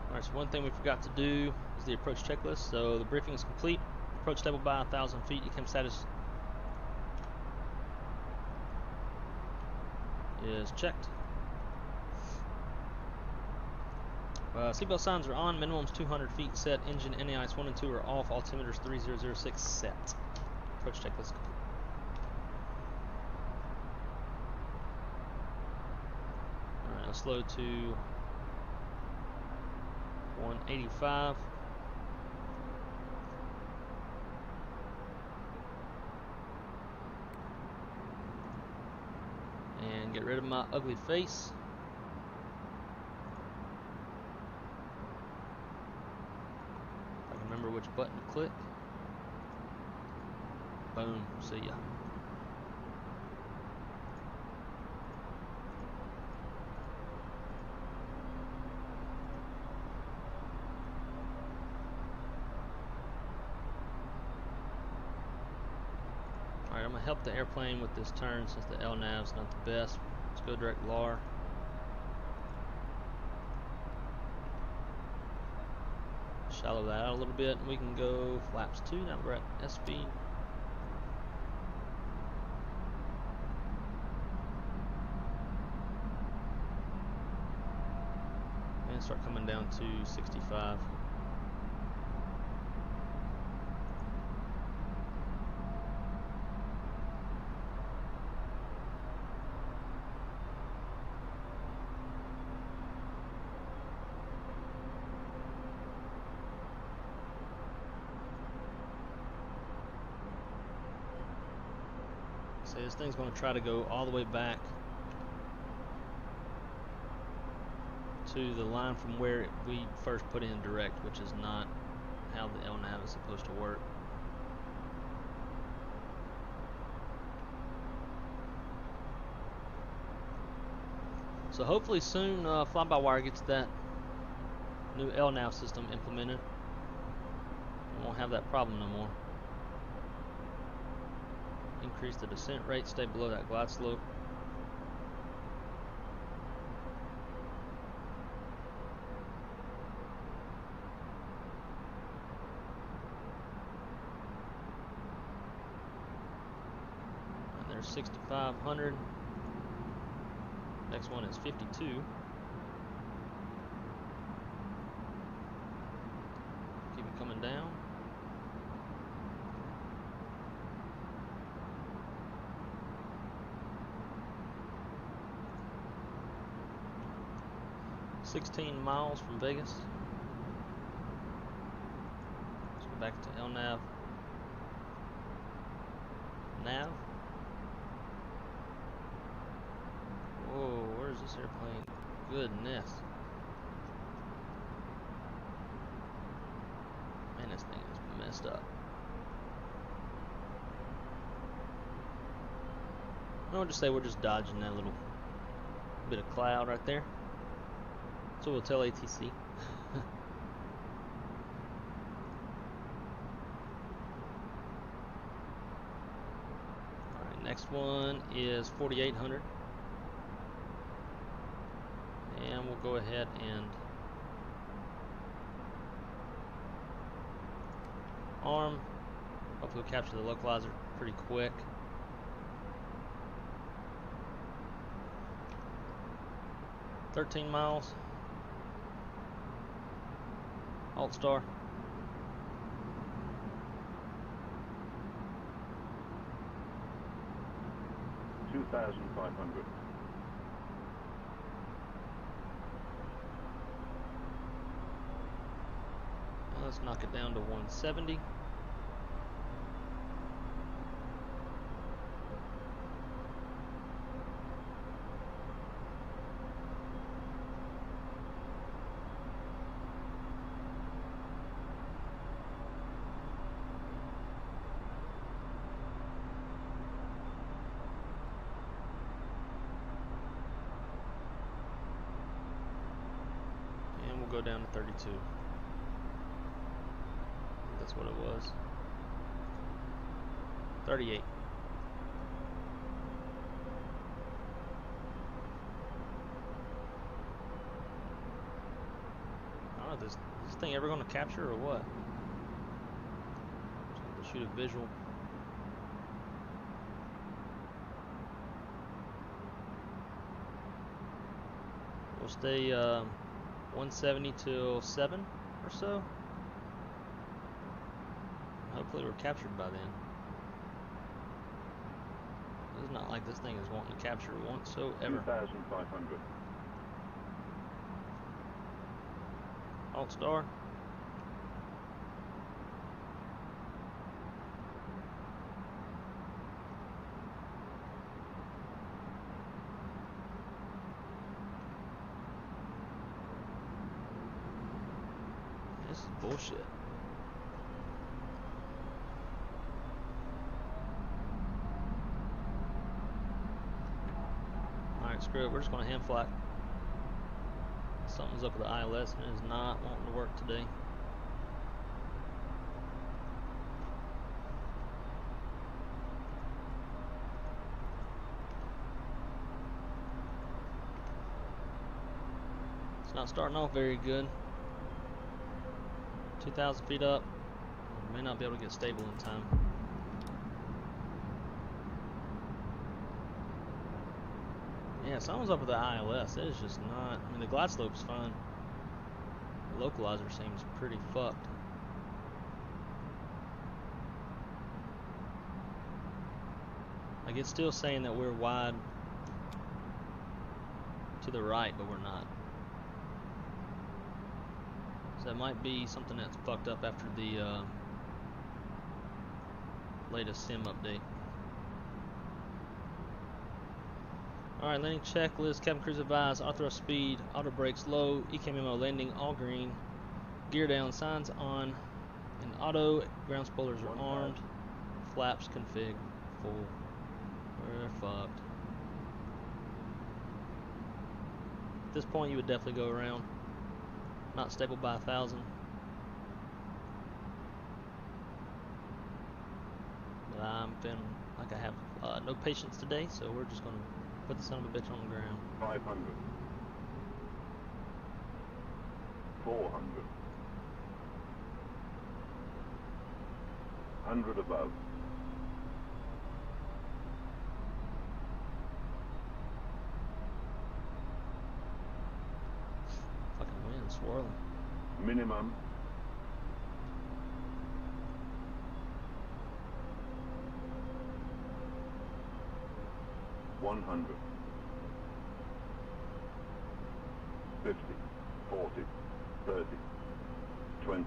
Alright, so one thing we forgot to do is the approach checklist. So the briefing is complete. Approach stable by 1,000 feet. ECAM status is checked. Seatbelt signs are on. Minimums 200 feet set. Engine NAIs 1 and 2 are off. Altimeters 3006 set. Approach checklist complete. Alright, let's slow to 185. And get rid of my ugly face. If I can remember which button to click. Boom. See ya. Alright, I'm going to help the airplane with this turn since the LNAV's not the best. Let's go direct LAR. Shallow that out a little bit, and we can go flaps 2. Now we're at S speed. And start coming down to 65. So this thing's going to try to go all the way back to the line from where we first put in direct, which is not how the LNAV is supposed to work. So hopefully soon fly-by-wire gets that new LNAV system implemented. We won't have that problem no more. Increase the descent rate, stay below that glide slope. And there's 6,500. Next one is 52. Keep it coming down. $16 miles from Vegas. Let's go back to LNAV. Nav. Whoa, where's this airplane? Goodness. Man, this thing is messed up. I would just say we're just dodging that little bit of cloud right there. So we'll tell ATC. Alright, next one is 4,800. And we'll go ahead and arm. Hopefully we'll capture the localizer pretty quick. $13 miles. Alt star. $2,500. Let's knock it down to 170. And we'll go down to 32. That's what it was. 38. I don't know, is this thing ever going to capture or what? Just shoot a visual. We'll stay 170 till 7 or so. Hopefully we're captured by then. It's not like this thing is wanting to capture whatsoever. 2,500. Alt star. This is bullshit. Screw it, we're just going to hand fly. Something's up with the ILS and it is not wanting to work today. It's not starting off very good. 2,000 feet up. We may not be able to get stable in time. Yeah, something's up with the ILS. It is just not. I mean, the glide slope's fine. The localizer seems pretty fucked. Like, it's still saying that we're wide to the right, but we're not. So that might be something that's fucked up after the latest sim update. Alright, landing checklist, cabin crews advised, auto thrust speed, auto brakes low, ECAM landing all green, gear down, signs on, and auto, ground spoilers are armed, flaps config, full. We're fucked. At this point you would definitely go around, not stable by 1,000. But I'm feeling like I have no patience today, so we're just gonna put the son of a bitch on the ground. 500. 400. 100 above. Fucking wind swirling. Minimum. $100. 50. 40. 30. 20.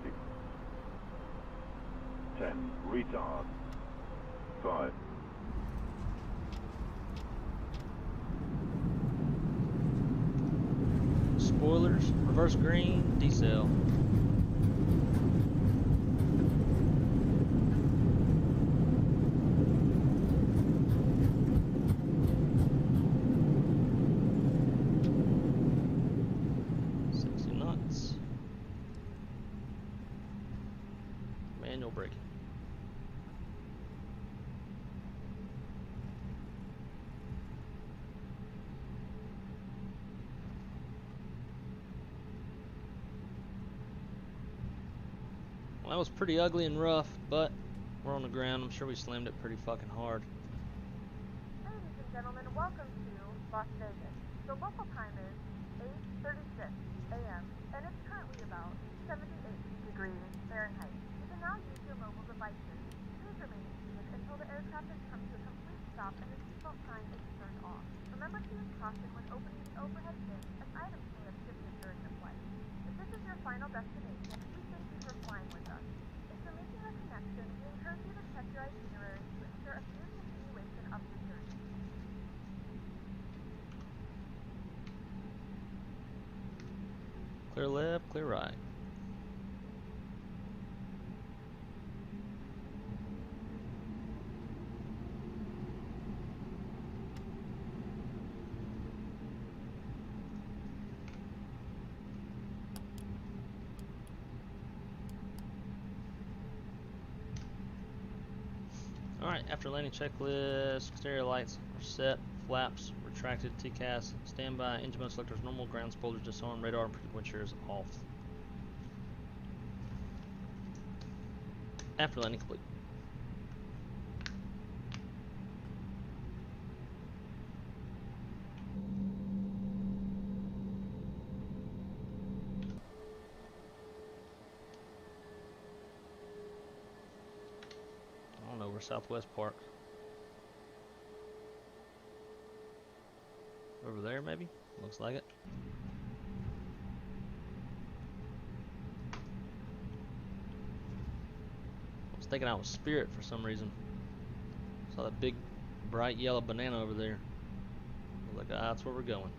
10. Retard. 5. Spoilers, reverse green, decel. Manual braking. Well, that was pretty ugly and rough, but we're on the ground. I'm sure we slammed it pretty fucking hard. Ladies and gentlemen, welcome to Las Vegas. The local time is 8:36 a.m. and it's currently about 78 degrees Fahrenheit. You can now use your mobile devices. Please remain seated until the aircraft has come to a complete stop and the seatbelt sign is turned off. Remember to use caution when opening the overhead bin as items may have shifted during the flight. If this is your final destination, we thank you for flying with us. If you're making a connection, we encourage you to check your itinerary to ensure a smooth continuation of your journey. Clear left, clear right. Alright, after landing checklist, exterior lights are set, flaps retracted, TCAS, standby, engine mode selectors normal, ground spoilers disarmed, radar and wind shears off. After landing complete. I don't know where Southwest Park. Over there, maybe? Looks like it. I was thinking I was Spirit for some reason. Saw that big, bright yellow banana over there. I was like, ah, that's where we're going.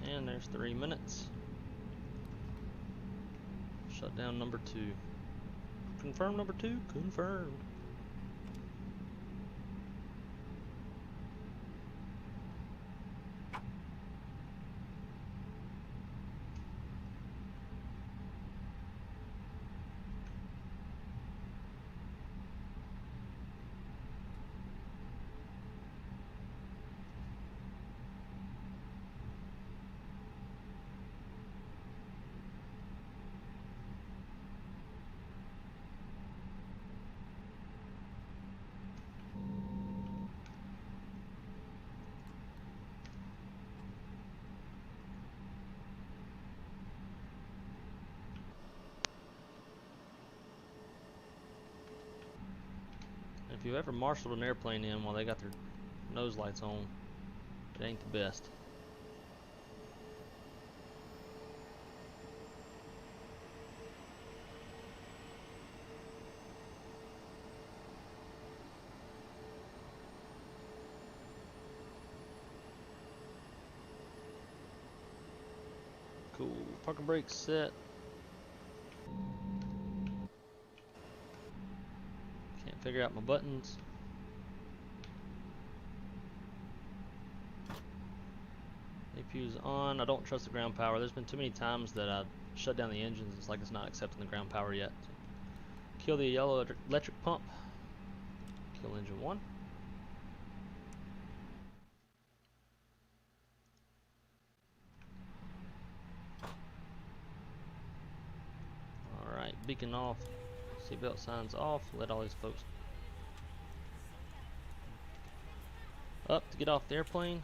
And there's 3 minutes. Shut down number 2. Confirm number 2? Confirmed. If you ever marshaled an airplane in while they got their nose lights on, it ain't the best. Cool. Parking brake set. Can't figure out my buttons. APU's on. I don't trust the ground power. There's been too many times that I shut down the engines. It's like it's not accepting the ground power yet. Kill the yellow electric pump. Kill engine 1. Alright, beacon off. Seatbelt signs off. Let all these folks up to get off the airplane.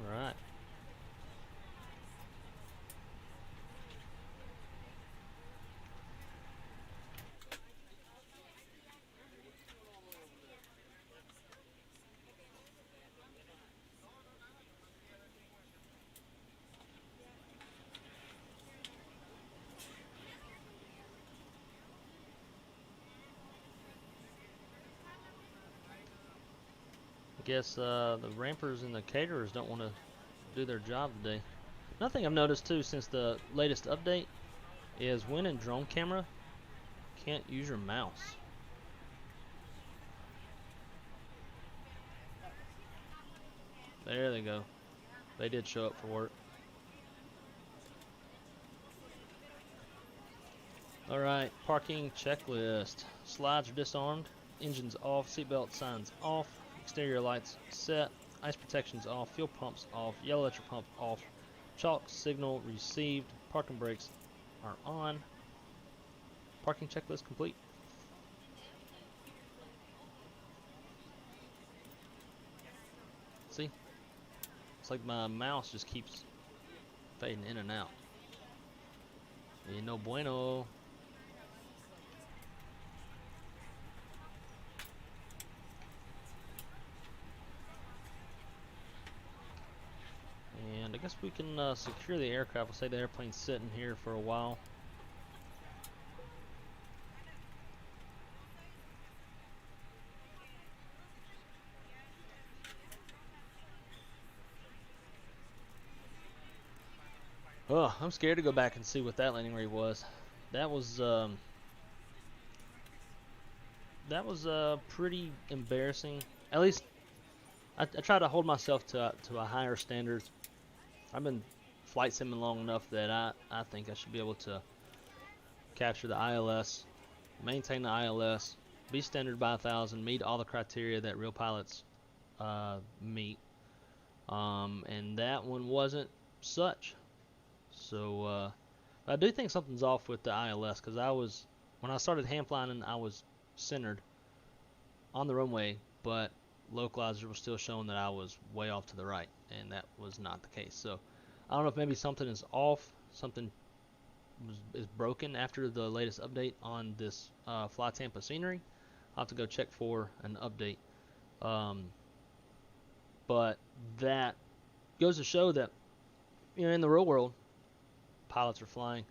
Alright. I guess the rampers and the caterers don't want to do their job today. Another thing I've noticed too since the latest update is when in drone camera, can't use your mouse. There they go. They did show up for work. Alright, parking checklist. Slides are disarmed, engines off, seatbelt signs off, exterior lights set, ice protections off, fuel pumps off, yellow electric pump off, chalk signal received, parking brakes are on. Parking checklist complete. See? It's like my mouse just keeps fading in and out. No bueno. And I guess we can secure the aircraft. We'll say the airplane's sitting here for a while. Oh, I'm scared to go back and see what that landing rate was. That was pretty embarrassing. At least I try to hold myself to a higher standard. I've been flight simming long enough that I think I should be able to capture the ILS, maintain the ILS, be standard by 1,000, meet all the criteria that real pilots meet. And that one wasn't such. So I do think something's off with the ILS, because when I started hand flying, I was centered on the runway, but localizer was still showing that I was way off to the right, and that was not the case. So I don't know if maybe something is off, something is broken after the latest update on this Fly Tampa scenery. I'll have to go check for an update. But that goes to show that, in the real world, pilots are flying.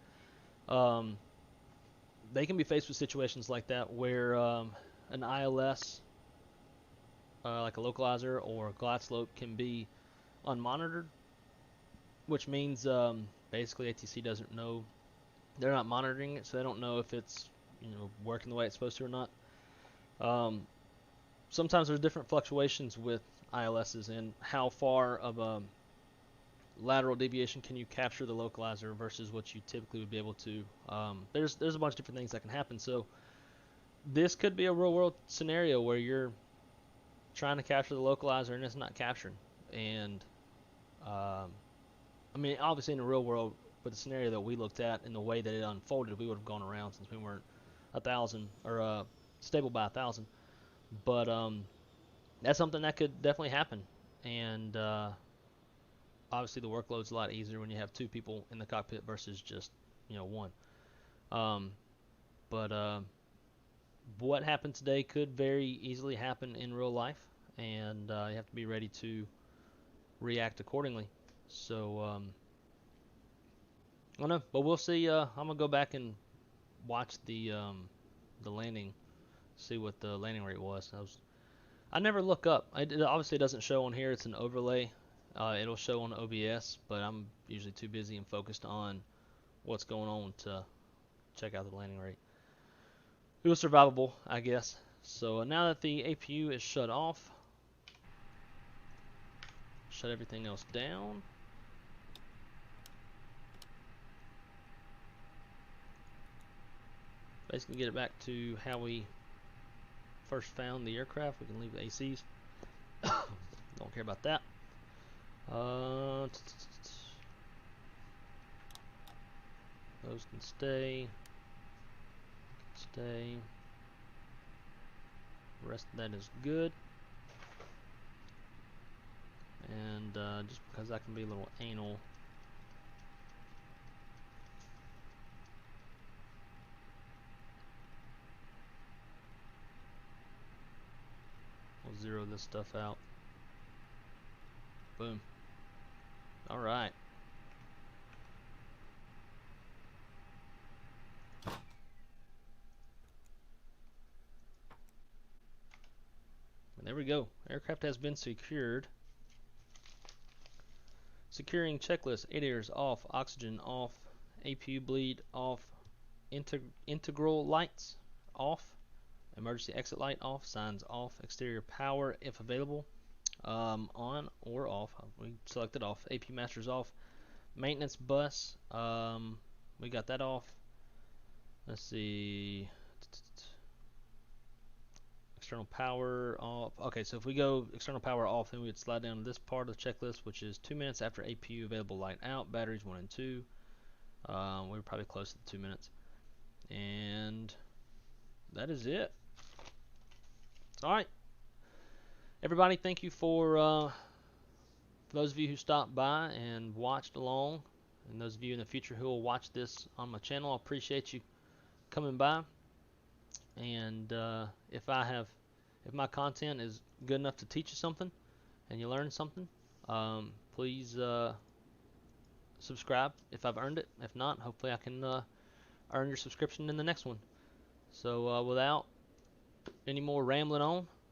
They can be faced with situations like that where an ILS, like a localizer or a glide slope, can be unmonitored, which means basically ATC doesn't know. They're not monitoring it, so they don't know if it's working the way it's supposed to or not. Sometimes there's different fluctuations with ILSs and how far of a lateral deviation can you capture the localizer versus what you typically would be able to. There's a bunch of different things that can happen. So this could be a real world scenario where you're trying to capture the localizer and it's not capturing. And I mean, obviously in the real world, but the scenario that we looked at and the way that it unfolded, we would have gone around since we weren't 1,000 or stable by 1,000. But that's something that could definitely happen, and obviously the workload's a lot easier when you have 2 people in the cockpit versus just, you know, 1. But what happened today could very easily happen in real life, and you have to be ready to react accordingly. So I don't know, but we'll see. I'm gonna go back and watch the landing, see what the landing rate was. I never look up. It obviously doesn't show on here. It's an overlay. It'll show on OBS, but I'm usually too busy and focused on what's going on to check out the landing rate. It was survivable, I guess. So now that the APU is shut off, shut everything else down. Basically get it back to how we first found the aircraft. We can leave the ACs. Don't care about that. Those can stay. Stay. The rest of that is good. And just because I can be a little anal, we'll zero this stuff out. Boom. All right. There we go. Aircraft has been secured. Securing checklist. ADIRS off. Oxygen off. APU bleed off. Integral lights off. Emergency exit light off. Signs off. Exterior power if available. On or off. We selected off. APU masters off. Maintenance bus. We got that off. Let's see. External power off. Okay, so if we go external power off, then we would slide down to this part of the checklist, which is 2 minutes after APU available light out. Batteries 1 and 2. We were probably close to the 2 minutes. And that is it. Alright. Everybody, thank you for those of you who stopped by and watched along. And those of you in the future who will watch this on my channel, I appreciate you coming by. And if my content is good enough to teach you something and you learn something, please subscribe if I've earned it. If not, hopefully I can earn your subscription in the next one. So without any more rambling on,